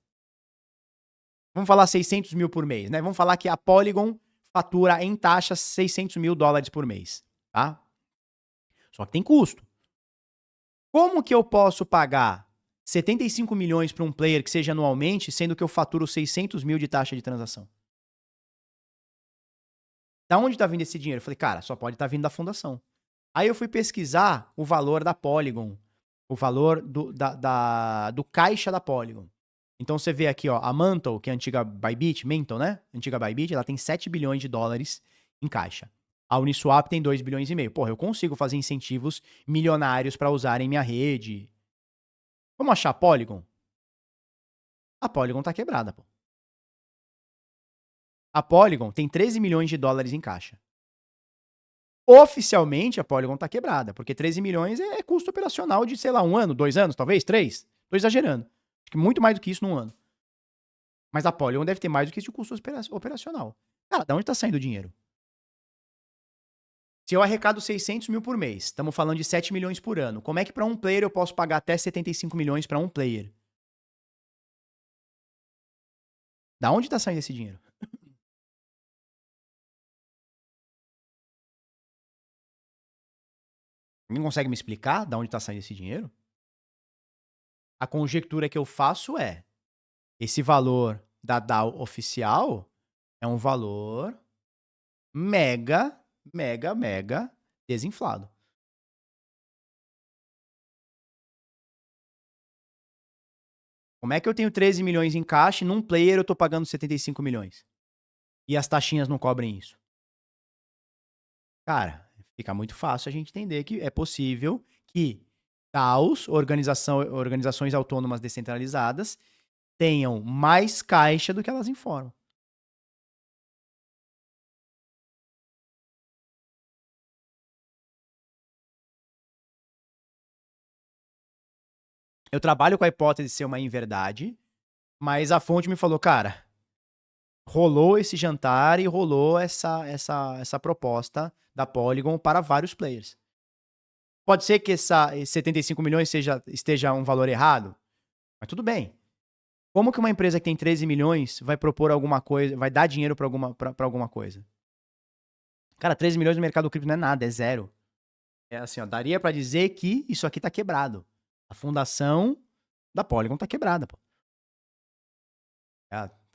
Vamos falar 600 mil por mês, né? Vamos falar que a Polygon fatura em taxas 600 mil dólares por mês, tá? Só que tem custo. Como que eu posso pagar 75 milhões para um player que seja anualmente, sendo que eu faturo 600 mil de taxa de transação? Da onde tá vindo esse dinheiro? Eu falei, cara, só pode estar vindo da fundação. Aí eu fui pesquisar o valor da Polygon, o valor do caixa da Polygon. Então você vê aqui, ó, a Mantle, que é a antiga Bybit, Mantle, né? Antiga Bybit, ela tem 7 bilhões de dólares em caixa. A Uniswap tem 2 bilhões e meio. Porra, eu consigo fazer incentivos milionários para usarem minha rede. Vamos achar a Polygon? A Polygon tá quebrada, pô. A Polygon tem 13 milhões de dólares em caixa. Oficialmente, a Polygon tá quebrada, porque 13 milhões é custo operacional de, sei lá, 1 ano, 2 anos, talvez, 3. Tô exagerando. Acho que muito mais do que isso num ano. Mas a Polygon deve ter mais do que isso de custo operacional. Cara, da onde tá saindo o dinheiro? Se eu arrecado 600 mil por mês, estamos falando de 7 milhões por ano, como é que para um player eu posso pagar até 75 milhões para um player? Da onde tá saindo esse dinheiro? Ninguém consegue me explicar da onde tá saindo esse dinheiro? A conjectura que eu faço é: esse valor da DAO oficial é um valor mega, mega, mega desinflado. Como é que eu tenho 13 milhões em caixa e num player eu tô pagando 75 milhões? E as taxinhas não cobrem isso? Cara, fica muito fácil a gente entender que é possível que DAOs, organizações autônomas descentralizadas, tenham mais caixa do que elas informam. Eu trabalho com a hipótese de ser uma inverdade, mas a fonte me falou, cara, rolou esse jantar e rolou essa proposta da Polygon para vários players. Pode ser que esses 75 milhões esteja um valor errado, mas tudo bem. Como que uma empresa que tem 13 milhões vai propor alguma coisa, vai dar dinheiro para alguma coisa? Cara, 13 milhões no mercado cripto não é nada, é zero. É assim, ó, daria para dizer que isso aqui tá quebrado. A fundação da Polygon tá quebrada, pô.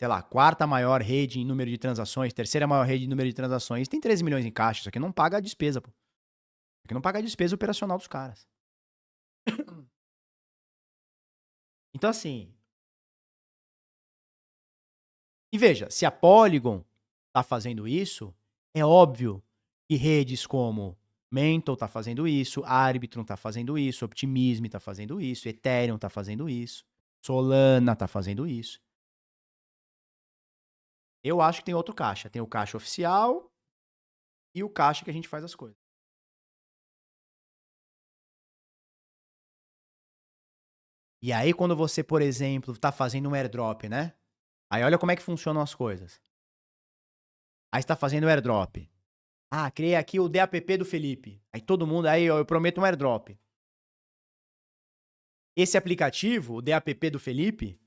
sei lá, quarta maior rede em número de transações, terceira maior rede em número de transações, tem 13 milhões em caixa. Isso aqui não paga a despesa, pô. Isso aqui não paga a despesa operacional dos caras. Então, assim. E veja, se a Polygon tá fazendo isso, é óbvio que redes como Mental tá fazendo isso, Arbitrum tá fazendo isso, Optimism tá fazendo isso, Ethereum tá fazendo isso, Solana tá fazendo isso. Eu acho que tem outro caixa. Tem o caixa oficial e o caixa que a gente faz as coisas. E aí, quando você, por exemplo, tá fazendo um airdrop, né? Aí olha como é que funcionam as coisas. Aí você tá fazendo o airdrop. Ah, criei aqui o DApp do Felipe. Aí todo mundo, aí eu prometo um airdrop. Esse aplicativo, o DApp do Felipe,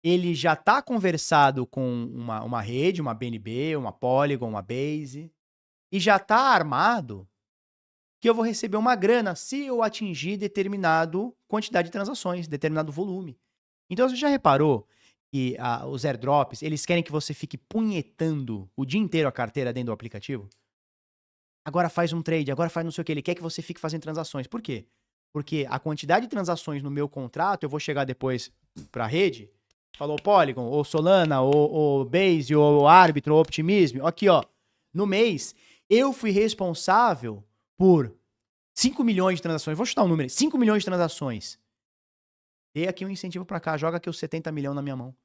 ele já tá conversado com uma rede, uma BNB, uma Polygon, uma Base, e já tá armado que eu vou receber uma grana se eu atingir determinado quantidade de transações, determinado volume. Então, você já reparou que os airdrops, eles querem que você fique punhetando o dia inteiro a carteira dentro do aplicativo? Agora faz um trade, agora faz não sei o que. Ele quer que você fique fazendo transações. Por quê? Porque a quantidade de transações no meu contrato, eu vou chegar depois para a rede, falou Polygon, ou Solana, ou Base, ou Arbitrum, ou Optimism. Aqui, ó. No mês, eu fui responsável por 5 milhões de transações. Vou chutar um número. 5 milhões de transações. Dê aqui um incentivo para cá, joga aqui os 70 milhões na minha mão.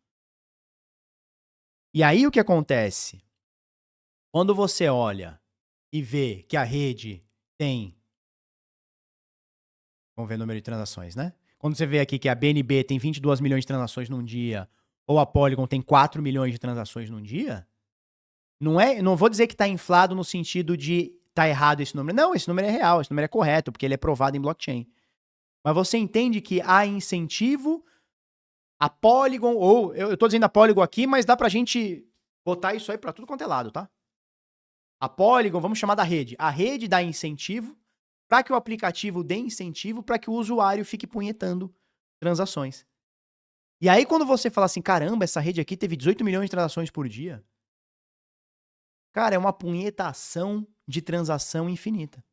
E aí o que acontece? Quando você olha e vê que a rede tem. Vamos ver o número de transações, né? Quando você vê aqui que a BNB tem 22 milhões de transações num dia, ou a Polygon tem 4 milhões de transações num dia, não vou dizer que está inflado no sentido de tá errado esse número. Não, esse número é real, esse número é correto, porque ele é provado em blockchain. Mas você entende que há incentivo, a Polygon, ou eu tô dizendo a Polygon aqui, mas dá pra gente botar isso aí pra tudo quanto é lado, tá? A Polygon, vamos chamar da rede. A rede dá incentivo para que o aplicativo dê incentivo para que o usuário fique punhetando transações. E aí, quando você fala assim, caramba, essa rede aqui teve 18 milhões de transações por dia, cara, é uma punhetação de transação infinita.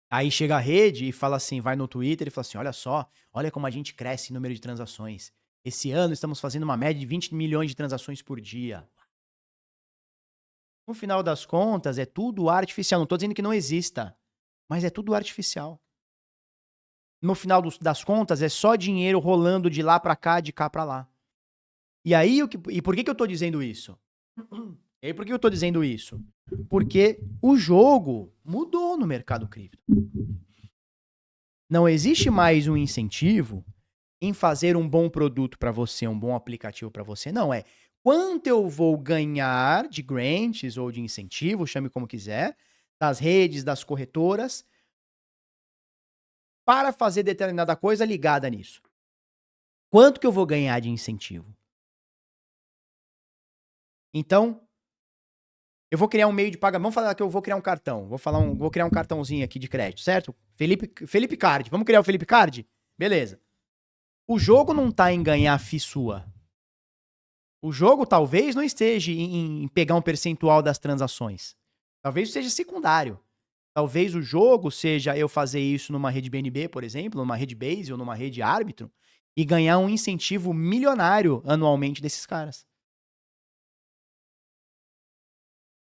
Aí chega a rede e fala assim, vai no Twitter e fala assim, olha só, olha como a gente cresce em número de transações. Esse ano estamos fazendo uma média de 20 milhões de transações por dia. No final das contas, é tudo artificial. Não estou dizendo que não exista, mas é tudo artificial. No final das contas, é só dinheiro rolando de lá para cá, de cá para lá. E aí, e por que eu tô dizendo isso? E aí, por que eu tô dizendo isso? Porque o jogo mudou no mercado cripto. Não existe mais um incentivo em fazer um bom produto para você, um bom aplicativo para você. Não, é quanto eu vou ganhar de grants ou de incentivo, chame como quiser, das redes, das corretoras, para fazer determinada coisa ligada nisso. Quanto que eu vou ganhar de incentivo? Então, eu vou criar um meio de pagamento. Vamos falar que eu vou criar um cartão. Vou criar um cartãozinho aqui de crédito, certo? Felipe Card. Vamos criar o Felipe Card? Beleza. O jogo não tá em ganhar FII sua. O jogo talvez não esteja em pegar um percentual das transações. Talvez seja secundário. Talvez o jogo seja eu fazer isso numa rede BNB, por exemplo, numa rede Base ou numa rede Arbitrum, e ganhar um incentivo milionário anualmente desses caras.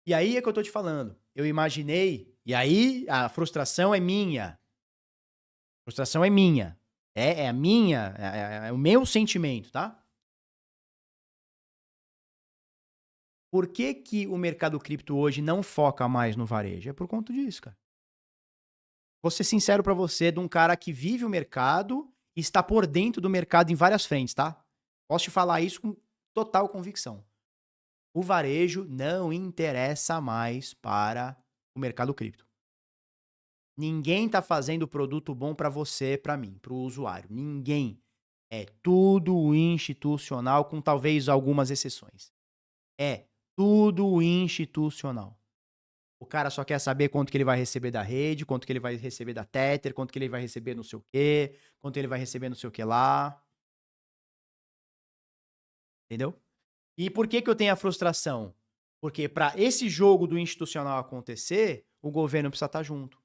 E aí é que eu tô te falando. Eu imaginei, e aí a frustração é minha. A frustração é minha. É a minha, é o meu sentimento, tá? Por que que o mercado cripto hoje não foca mais no varejo? É por conta disso, cara. Vou ser sincero pra você, de um cara que vive o mercado e está por dentro do mercado em várias frentes, tá? Posso te falar isso com total convicção. O varejo não interessa mais para o mercado cripto. Ninguém tá fazendo produto bom para você, para mim, para o usuário. Ninguém. É tudo institucional, com talvez algumas exceções. É tudo institucional. O cara só quer saber quanto que ele vai receber da rede, quanto que ele vai receber da Tether, quanto que ele vai receber não sei o quê, quanto ele vai receber não sei o que lá. Entendeu? E por que que eu tenho a frustração? Porque para esse jogo do institucional acontecer, o governo precisa estar junto.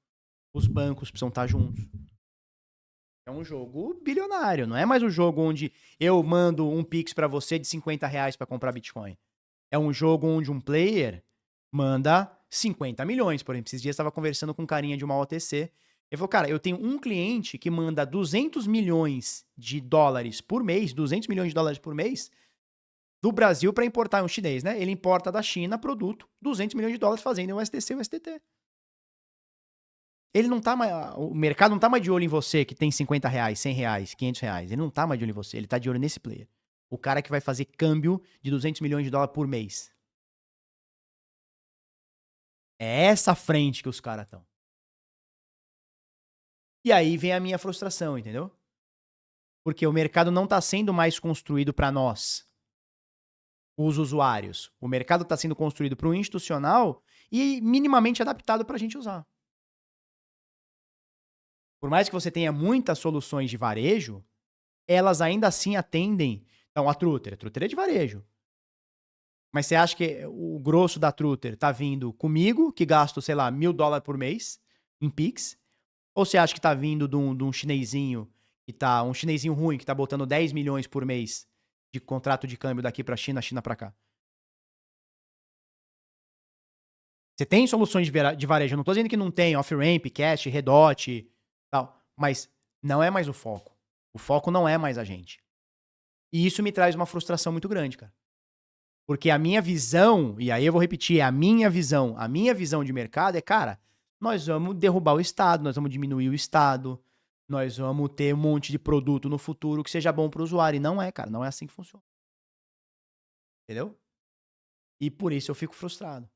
Os bancos precisam estar juntos. É um jogo bilionário, não é mais um jogo onde eu mando um Pix para você de R$ 50 para comprar Bitcoin. É um jogo onde um player manda 50 milhões. Por exemplo, esses dias eu estava conversando com um carinha de uma OTC. Ele falou, cara, eu tenho um cliente que manda 200 milhões de dólares por mês, 200 milhões de dólares por mês, do Brasil para importar um chinês, né? Ele importa da China produto, 200 milhões de dólares fazendo um STC e um STT. Ele não tá mais, o mercado não tá mais de olho em você que tem R$ 50, R$ 100, R$ 500. Ele não tá mais de olho em você, ele tá de olho nesse player. O cara que vai fazer câmbio de 200 milhões de dólares por mês. É essa frente que os caras estão. E aí vem a minha frustração, entendeu? Porque o mercado não tá sendo mais construído para nós, os usuários. O mercado tá sendo construído para o institucional e minimamente adaptado pra gente usar. Por mais que você tenha muitas soluções de varejo, elas ainda assim atendem. Então, a Truter é de varejo. Mas você acha que o grosso da Truter tá vindo comigo, que gasto, sei lá, $1.000 por mês em Pix? Ou você acha que tá vindo de um chinesinho um chinesinho ruim que tá botando 10 milhões por mês de contrato de câmbio daqui pra China, China pra cá? Você tem soluções de varejo, eu não tô dizendo que não tem, off-ramp, cash, Redot, tal, mas não é mais o foco. O foco não é mais a gente. E isso me traz uma frustração muito grande, cara. Porque a minha visão, e aí eu vou repetir, a minha visão de mercado é, cara, nós vamos derrubar o Estado, nós vamos diminuir o Estado, nós vamos ter um monte de produto no futuro que seja bom para o usuário. E não é, cara, não é assim que funciona. Entendeu? E por isso eu fico frustrado.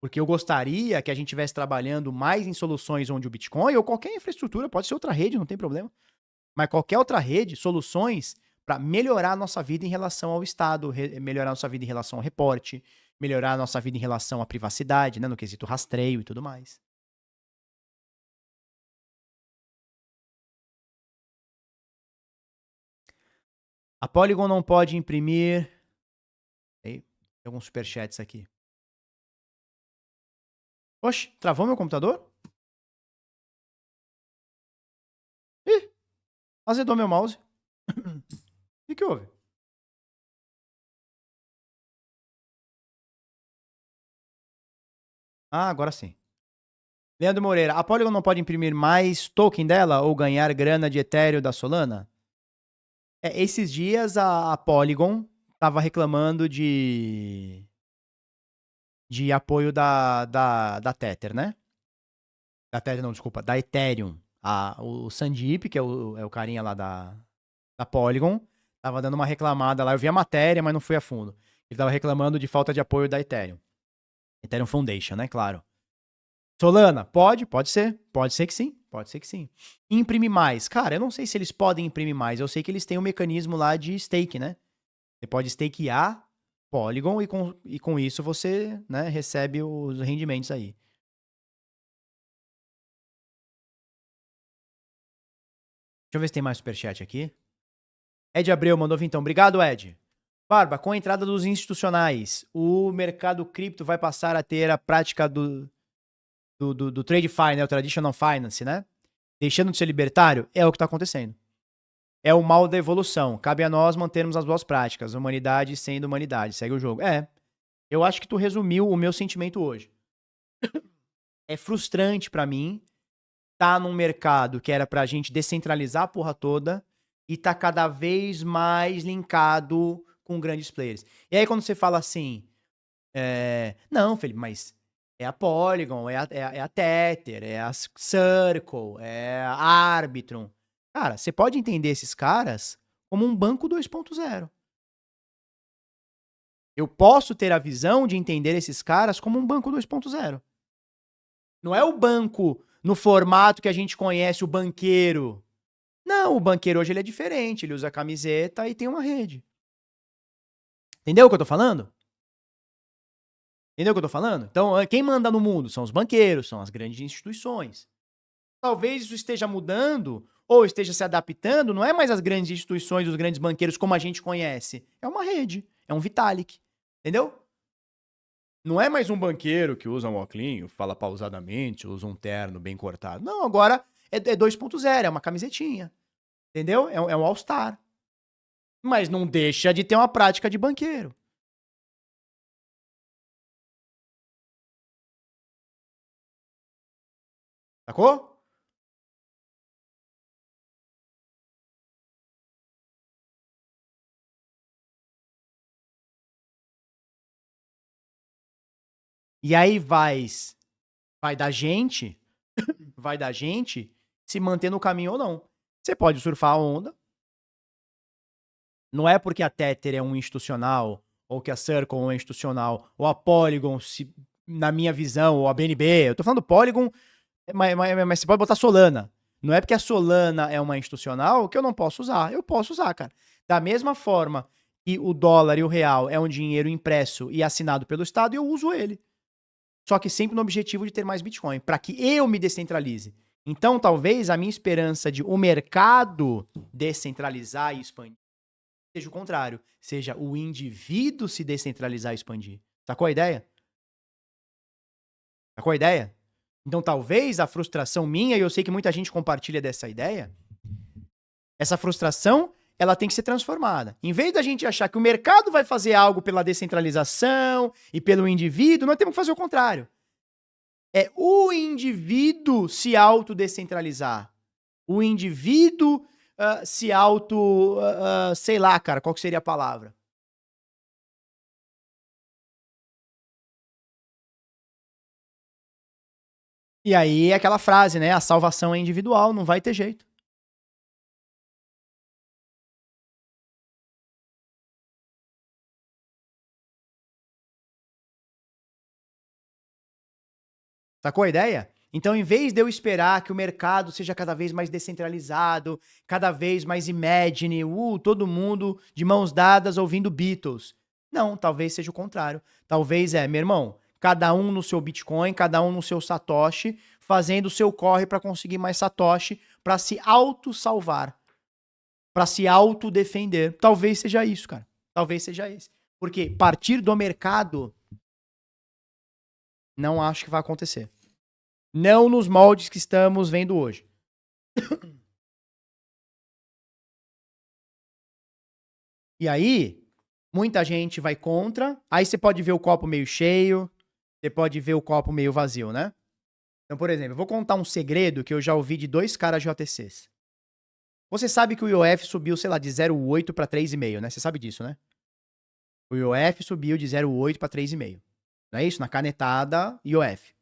Porque eu gostaria que a gente estivesse trabalhando mais em soluções onde o Bitcoin ou qualquer infraestrutura, pode ser outra rede, não tem problema, mas qualquer outra rede, soluções para melhorar a nossa vida em relação ao Estado, melhorar a nossa vida em relação ao reporte, melhorar a nossa vida em relação à privacidade, né, no quesito rastreio e tudo mais. A Polygon não pode imprimir... Tem alguns superchats aqui. Oxe, travou meu computador? Ih, azedou meu mouse. O que houve? Ah, agora sim. Leandro Moreira, a Polygon não pode imprimir mais token dela ou ganhar grana de Ethereum da Solana? Esses dias a Polygon tava reclamando de apoio da Tether, né? Da Tether não, desculpa, da Ethereum. O Sandeep, que é o carinha lá da Polygon, tava dando uma reclamada lá. Eu vi a matéria, mas não fui a fundo. Ele tava reclamando de falta de apoio da Ethereum. Ethereum Foundation, né? Claro. Solana, pode ser. Pode ser que sim. Pode ser que sim. Imprimir mais. Cara, eu não sei se eles podem imprimir mais. Eu sei que eles têm um mecanismo lá de stake, né? Você pode stakear Polygon e com isso você, né, recebe os rendimentos aí. Deixa eu ver se tem mais superchat aqui. Ed Abreu mandou vir então. Obrigado, Ed. Barba, com a entrada dos institucionais, o mercado cripto vai passar a ter a prática do TradeFi, né? O Traditional Finance, né? Deixando de ser libertário, é o que está acontecendo. É o mal da evolução. Cabe a nós mantermos as boas práticas. Humanidade sendo humanidade. Segue o jogo. Eu acho que tu resumiu o meu sentimento hoje. É frustrante pra mim tá num mercado que era pra gente descentralizar a porra toda e tá cada vez mais linkado com grandes players. E aí quando você fala assim, não, Felipe, mas é a Polygon, é a Tether, é a Circle, é a Arbitrum. Cara, você pode entender esses caras como um banco 2.0. Eu posso ter a visão de entender esses caras como um banco 2.0. Não é o banco no formato que a gente conhece, o banqueiro. Não, o banqueiro hoje ele é diferente. Ele usa camiseta e tem uma rede. Entendeu o que eu tô falando? Entendeu o que eu tô falando? Então, quem manda no mundo? São os banqueiros, são as grandes instituições. Talvez isso esteja mudando ou esteja se adaptando. Não é mais as grandes instituições, os grandes banqueiros como a gente conhece. É uma rede. É um Vitalik. Entendeu? Não é mais um banqueiro que usa um óculos, fala pausadamente, usa um terno bem cortado. Não, agora é 2.0, é uma camisetinha. Entendeu? É um all-star. Mas não deixa de ter uma prática de banqueiro. Sacou? E aí vai da gente, se manter no caminho ou não. Você pode surfar a onda. Não é porque a Tether é um institucional, ou que a Circle é um institucional, ou a Polygon, na minha visão, ou a BNB. Eu tô falando Polygon, mas você pode botar Solana. Não é porque a Solana é uma institucional que eu não posso usar. Eu posso usar, cara. Da mesma forma que o dólar e o real é um dinheiro impresso e assinado pelo Estado, eu uso ele. Só que sempre no objetivo de ter mais Bitcoin, para que eu me descentralize. Então, talvez a minha esperança de o mercado descentralizar e expandir seja o contrário, seja o indivíduo se descentralizar e expandir. Sacou a ideia? Sacou a ideia? Então, talvez a frustração minha, e eu sei que muita gente compartilha dessa ideia, essa frustração, ela tem que ser transformada. Em vez da gente achar que o mercado vai fazer algo pela descentralização e pelo indivíduo, nós temos que fazer o contrário. É o indivíduo se autodescentralizar. O indivíduo se auto... sei lá, cara, qual que seria a palavra? E aí é aquela frase, né? A salvação é individual, não vai ter jeito. Sacou a ideia? Então, em vez de eu esperar que o mercado seja cada vez mais descentralizado, cada vez mais imagine, todo mundo de mãos dadas ouvindo Beatles. Não, talvez seja o contrário. Talvez meu irmão, cada um no seu Bitcoin, cada um no seu Satoshi, fazendo o seu corre para conseguir mais Satoshi, para se auto-salvar, para se auto-defender. Talvez seja isso, cara. Talvez seja esse. Porque partir do mercado, não acho que vai acontecer. Não nos moldes que estamos vendo hoje. E aí, muita gente vai contra. Aí você pode ver o copo meio cheio, você pode ver o copo meio vazio, né? Então, por exemplo, eu vou contar um segredo que eu já ouvi de 2 caras de JTCs. Você sabe que o IOF subiu, sei lá, de 0,8 para 3,5, né? Você sabe disso, né? O IOF subiu de 0,8 para 3,5. Não é isso? Na canetada IOF.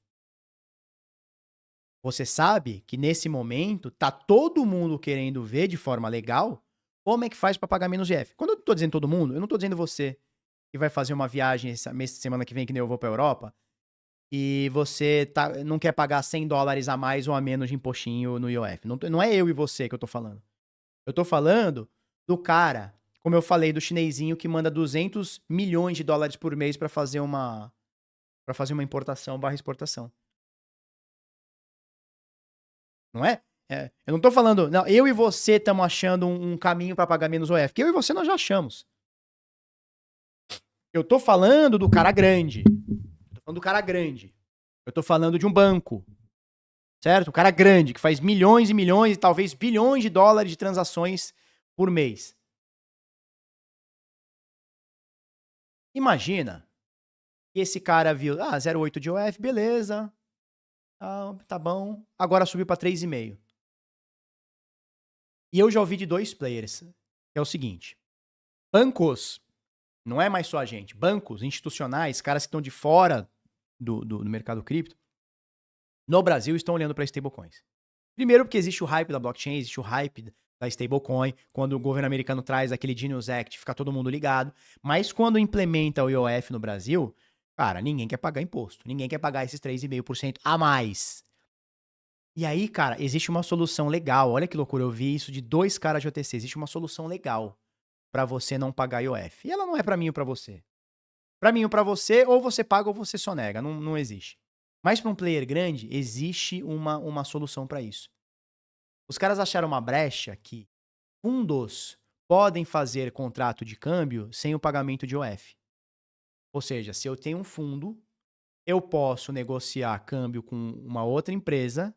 Você sabe que nesse momento tá todo mundo querendo ver de forma legal como é que faz para pagar menos IF. Quando eu tô dizendo todo mundo, eu não tô dizendo você que vai fazer uma viagem semana que vem que nem eu vou pra Europa e você não quer pagar $100 a mais ou a menos de impostinho no IOF. Não é eu e você que eu tô falando. Eu tô falando do cara, como eu falei, do chinesinho que manda 200 milhões de dólares por mês para fazer uma importação barra exportação. Não é? Eu não tô falando, não, eu e você estamos achando um caminho para pagar menos OF, que eu e você nós já achamos. Eu tô falando do cara grande. Eu tô falando do cara grande. Eu tô falando de um banco. Certo? Um cara grande, que faz milhões e milhões e talvez bilhões de dólares de transações por mês. Imagina que esse cara viu, 0,8 de OF, beleza. Tá bom. Agora subiu para 3,5. E eu já ouvi de 2 players, que é o seguinte: bancos, não é mais só a gente, bancos institucionais, caras que estão de fora do mercado cripto, no Brasil estão olhando para stablecoins. Primeiro porque existe o hype da blockchain, existe o hype da stablecoin, quando o governo americano traz aquele Genius Act, fica todo mundo ligado, mas quando implementa o IOF no Brasil, cara, ninguém quer pagar imposto, ninguém quer pagar esses 3,5% a mais. E aí, cara, existe uma solução legal, olha que loucura, eu vi isso de 2 caras de OTC, existe uma solução legal para você não pagar IOF. E ela não é para mim ou para você. Para mim ou para você, ou você paga ou você sonega, não existe. Mas para um player grande, existe uma solução para isso. Os caras acharam uma brecha que fundos podem fazer contrato de câmbio sem o pagamento de IOF. Ou seja, se eu tenho um fundo, eu posso negociar câmbio com uma outra empresa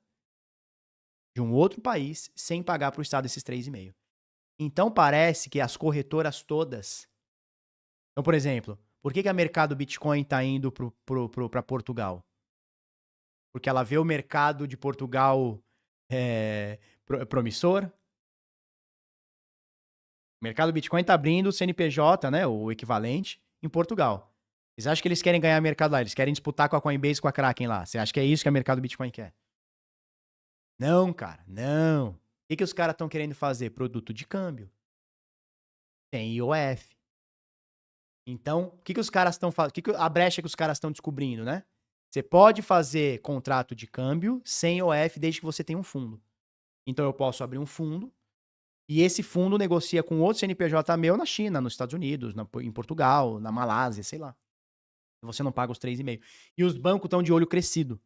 de um outro país sem pagar para o Estado esses 3,5. Então parece que as corretoras todas. Então, por exemplo, por que a mercado Bitcoin está indo para Portugal? Porque ela vê o mercado de Portugal promissor. O mercado Bitcoin está abrindo o CNPJ, né, o equivalente, em Portugal. Vocês acham que eles querem ganhar mercado lá? Eles querem disputar com a Coinbase e com a Kraken lá? Você acha que é isso que o mercado Bitcoin quer? Não, cara, não. O que os caras estão querendo fazer? Produto de câmbio. Tem IOF. Então, o que os caras estão fazendo? A brecha que os caras estão descobrindo, né? Você pode fazer contrato de câmbio sem IOF desde que você tenha um fundo. Então, eu posso abrir um fundo e esse fundo negocia com outro CNPJ meu na China, nos Estados Unidos, em Portugal, na Malásia, sei lá. Você não paga os 3,5. E os bancos estão de olho crescido.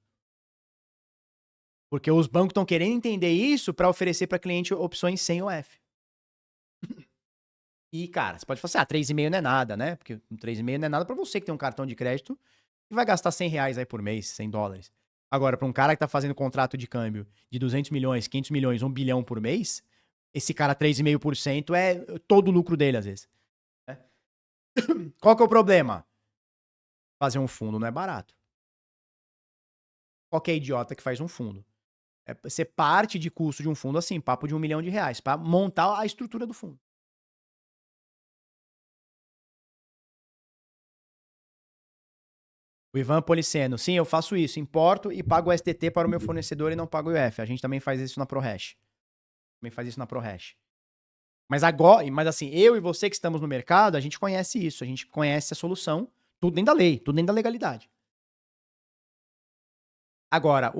Porque os bancos estão querendo entender isso para oferecer para cliente opções sem IOF. E, cara, você pode falar assim, 3,5 não é nada, né? Porque 3,5 não é nada para você que tem um cartão de crédito e vai gastar R$100 aí por mês, $100. Agora, para um cara que tá fazendo contrato de câmbio de 200 milhões, 500 milhões, 1 bilhão por mês, esse cara 3,5% é todo o lucro dele, às vezes. Né? Qual que é o problema? Fazer um fundo não é barato. Qualquer idiota que faz um fundo. Você parte de custo de um fundo assim, papo de R$1 milhão para montar a estrutura do fundo. O Ivan Policeno, sim, eu faço isso, importo e pago o STT para o meu fornecedor e não pago o IOF. A gente também faz isso na ProHash. Mas agora, mas assim, eu e você que estamos no mercado, a gente conhece isso, a gente conhece a solução, tudo dentro da lei, tudo dentro da legalidade. Agora,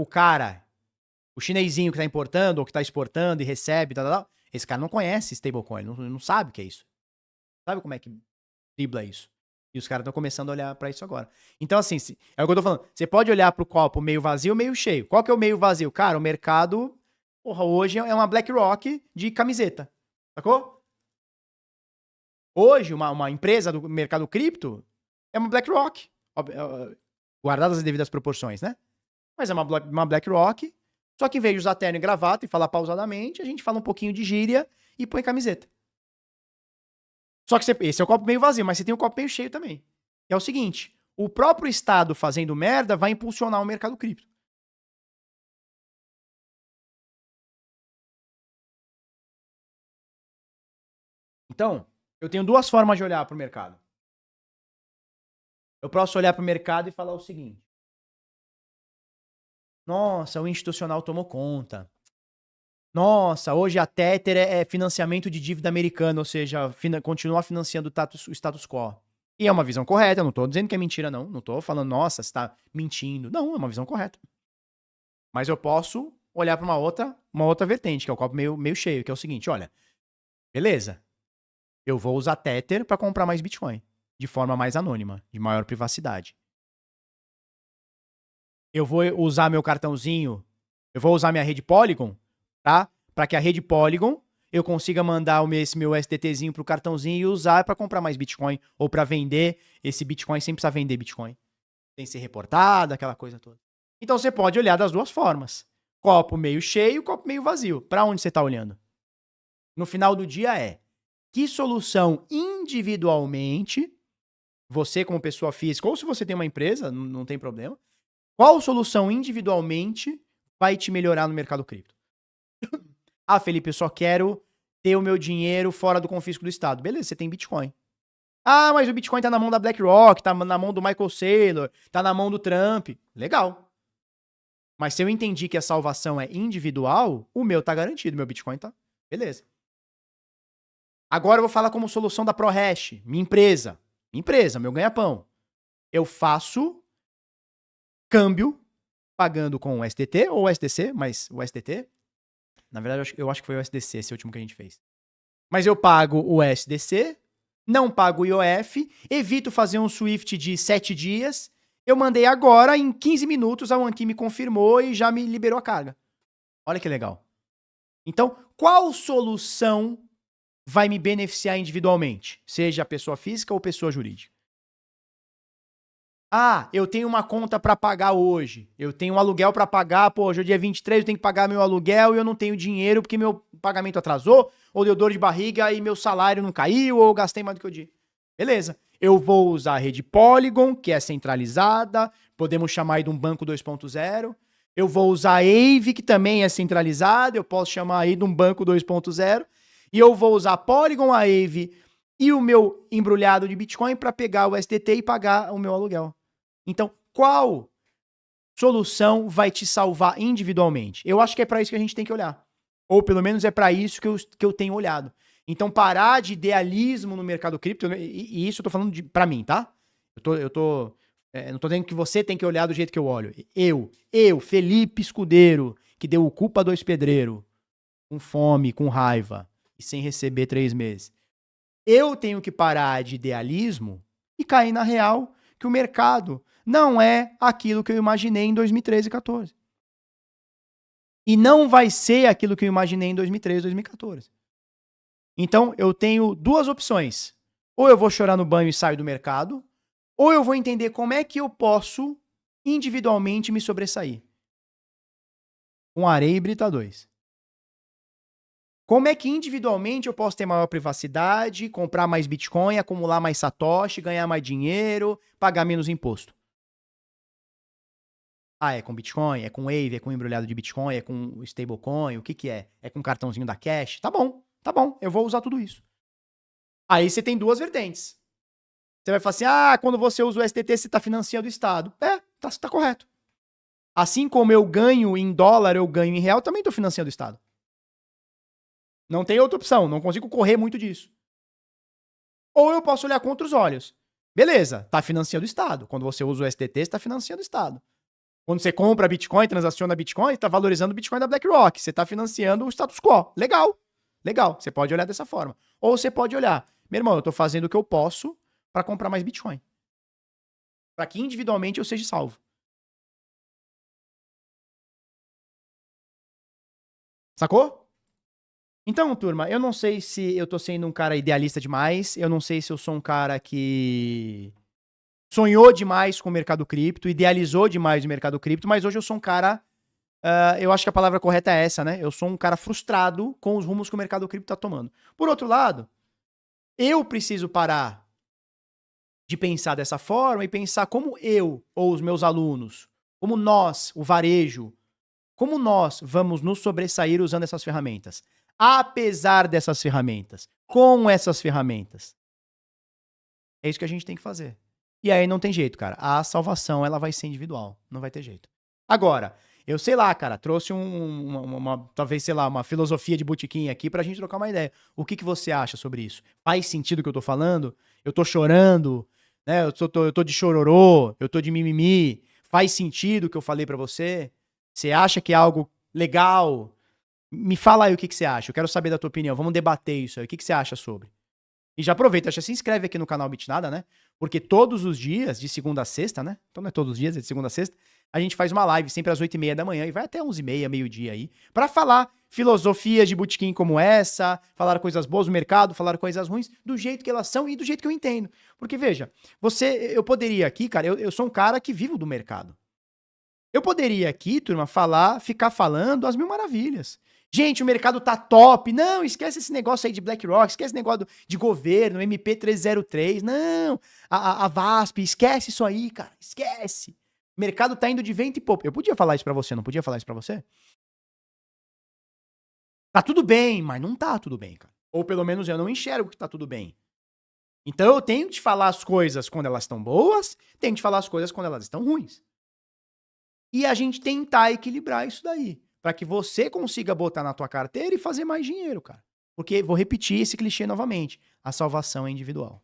o chinesinho que está importando ou que está exportando e recebe, esse cara não conhece stablecoin, não sabe o que é isso. Sabe como é que dribla isso? E os caras estão começando a olhar para isso agora. Então, assim, é o que eu tô falando. Você pode olhar pro copo meio vazio ou meio cheio. Qual que é o meio vazio? Cara, o mercado, porra, hoje é uma BlackRock de camiseta. Sacou? Hoje, uma empresa do mercado cripto é uma BlackRock. Guardadas as devidas proporções, né? Mas é uma BlackRock. Só que em vez de usar terno e gravata e falar pausadamente, a gente fala um pouquinho de gíria e põe camiseta. Só que esse é o copo meio vazio, mas você tem o copo meio cheio também. Que é o seguinte, o próprio Estado fazendo merda vai impulsionar o mercado cripto. Então, eu tenho duas formas de olhar para o mercado. Eu posso olhar para o mercado e falar o seguinte. Nossa, o institucional tomou conta. Nossa, hoje a Tether é financiamento de dívida americana, ou seja, continua financiando o status quo. E é uma visão correta, eu não tô dizendo que é mentira, não. Não tô falando, nossa, você tá mentindo. Não, é uma visão correta. Mas eu posso olhar para uma outra vertente, que é o copo meio cheio, que é o seguinte, olha, beleza, eu vou usar Tether para comprar mais Bitcoin, de forma mais anônima, de maior privacidade. Eu vou usar meu cartãozinho, eu vou usar minha rede Polygon, tá? Para que a rede Polygon eu consiga mandar esse meu STTzinho pro cartãozinho e usar para comprar mais Bitcoin ou para vender esse Bitcoin sem precisar vender Bitcoin. Sem ser reportado, aquela coisa toda. Então você pode olhar das duas formas. Copo meio cheio, copo meio vazio. Para onde você está olhando? No final do dia que solução individualmente, você como pessoa física, ou se você tem uma empresa, não tem problema, qual solução individualmente vai te melhorar no mercado cripto? Ah, Felipe, eu só quero ter o meu dinheiro fora do confisco do Estado. Beleza, você tem Bitcoin. Ah, mas o Bitcoin tá na mão da BlackRock, tá na mão do Michael Saylor, tá na mão do Trump. Legal. Mas se eu entendi que a salvação é individual, o meu tá garantido, meu Bitcoin tá. Beleza. Agora eu vou falar como solução da ProHash, minha empresa. Minha empresa, meu ganha-pão. Eu faço câmbio pagando com o STT ou o SDC, mas o STT, na verdade eu acho que foi o SDC esse último que a gente fez. Mas eu pago o SDC, não pago o IOF, evito fazer um Swift de 7 dias. Eu mandei agora, em 15 minutos, a OneKey me confirmou e já me liberou a carga. Olha que legal. Então, qual solução vai me beneficiar individualmente, seja pessoa física ou pessoa jurídica. Ah, eu tenho uma conta para pagar hoje. Eu tenho um aluguel para pagar. Pô, hoje é dia 23, eu tenho que pagar meu aluguel e eu não tenho dinheiro porque meu pagamento atrasou, ou deu dor de barriga e meu salário não caiu, ou eu gastei mais do que eu disse. Beleza. Eu vou usar a rede Polygon, que é centralizada. Podemos chamar aí de um banco 2.0. Eu vou usar a Aave, que também é centralizada. Eu posso chamar aí de um banco 2.0. E eu vou usar a Polygon, a Aave e o meu embrulhado de Bitcoin para pegar o STT e pagar o meu aluguel. Então, qual solução vai te salvar individualmente? Eu acho que é para isso que a gente tem que olhar. Ou pelo menos é para isso que eu tenho olhado. Então, parar de idealismo no mercado cripto, e isso eu tô falando para mim, tá? Não tô dizendo que você tem que olhar do jeito que eu olho. Eu, Felipe Escudeiro, que deu o cu pra 2 pedreiros, com fome, com raiva, e sem receber 3 meses. Eu tenho que parar de idealismo e cair na real que o mercado não é aquilo que eu imaginei em 2013 e 2014. E não vai ser aquilo que eu imaginei em 2013 e 2014. Então, eu tenho 2 opções. Ou eu vou chorar no banho e saio do mercado, ou eu vou entender como é que eu posso individualmente me sobressair. Com areia e brita 2. Como é que individualmente eu posso ter maior privacidade, comprar mais Bitcoin, acumular mais Satoshi, ganhar mais dinheiro, pagar menos imposto? Ah, é com Bitcoin, é com Wave, é com embrulhado de Bitcoin, é com stablecoin, o que que é? É com cartãozinho da Cash? Tá bom, eu vou usar tudo isso. Aí você tem 2 vertentes. Você vai falar assim, quando você usa o STT, você tá financiando o Estado. Tá correto. Assim como eu ganho em dólar, eu ganho em real, também tô financiando o Estado. Não tem outra opção, não consigo correr muito disso. Ou eu posso olhar com outros olhos. Beleza, tá financiando o Estado. Quando você usa o STT, você tá financiando o Estado. Quando você compra Bitcoin, transaciona Bitcoin, tá valorizando o Bitcoin da BlackRock. Você tá financiando o status quo. Legal. Você pode olhar dessa forma. Ou você pode olhar, meu irmão, eu tô fazendo o que eu posso para comprar mais Bitcoin. Para que individualmente eu seja salvo. Sacou? Então, turma, eu não sei se eu tô sendo um cara idealista demais, eu não sei se eu sou um cara que sonhou demais com o mercado cripto, idealizou demais o mercado cripto, mas hoje eu sou um cara, eu acho que a palavra correta é essa, né? Eu sou um cara frustrado com os rumos que o mercado cripto tá tomando. Por outro lado, eu preciso parar de pensar dessa forma e pensar como eu ou os meus alunos, como nós, o varejo, como nós vamos nos sobressair usando essas ferramentas. Apesar dessas ferramentas, com essas ferramentas. É isso que a gente tem que fazer. E aí não tem jeito, cara. A salvação, ela vai ser individual. Não vai ter jeito. Agora, eu sei lá, cara, trouxe talvez, sei lá, uma filosofia de botequim aqui pra gente trocar uma ideia. O que você acha sobre isso? Faz sentido o que eu tô falando? Eu tô chorando, né? Eu tô de chororô, eu tô de mimimi. Faz sentido o que eu falei pra você? Você acha que é algo legal? Me fala aí o que você acha. Eu quero saber da tua opinião. Vamos debater isso aí. O que você acha sobre? E já aproveita, já se inscreve aqui no canal Bitnada, né? Porque todos os dias, de segunda a sexta, né? Então não é todos os dias, é de segunda a sexta. A gente faz uma live sempre às 8h30 da manhã e vai até 11h30, meio-dia aí, pra falar filosofias de botequim como essa, falar coisas boas do mercado, falar coisas ruins, do jeito que elas são e do jeito que eu entendo. Porque, veja, eu poderia aqui, cara, eu sou um cara que vivo do mercado. Eu poderia aqui, turma, ficar falando as mil maravilhas. Gente, o mercado tá top. Não, esquece esse negócio aí de BlackRock, esquece esse negócio de governo, MP303. Não, a VASP, esquece isso aí, cara, esquece. O mercado tá indo de vento e pouco. Eu podia falar isso pra você, não podia falar isso pra você? Tá tudo bem, mas não tá tudo bem, cara. Ou pelo menos eu não enxergo que tá tudo bem. Então eu tenho que te falar as coisas quando elas estão boas, tenho que te falar as coisas quando elas estão ruins. E a gente tentar equilibrar isso daí, para que você consiga botar na tua carteira e fazer mais dinheiro, cara. Porque, vou repetir esse clichê novamente, a salvação é individual.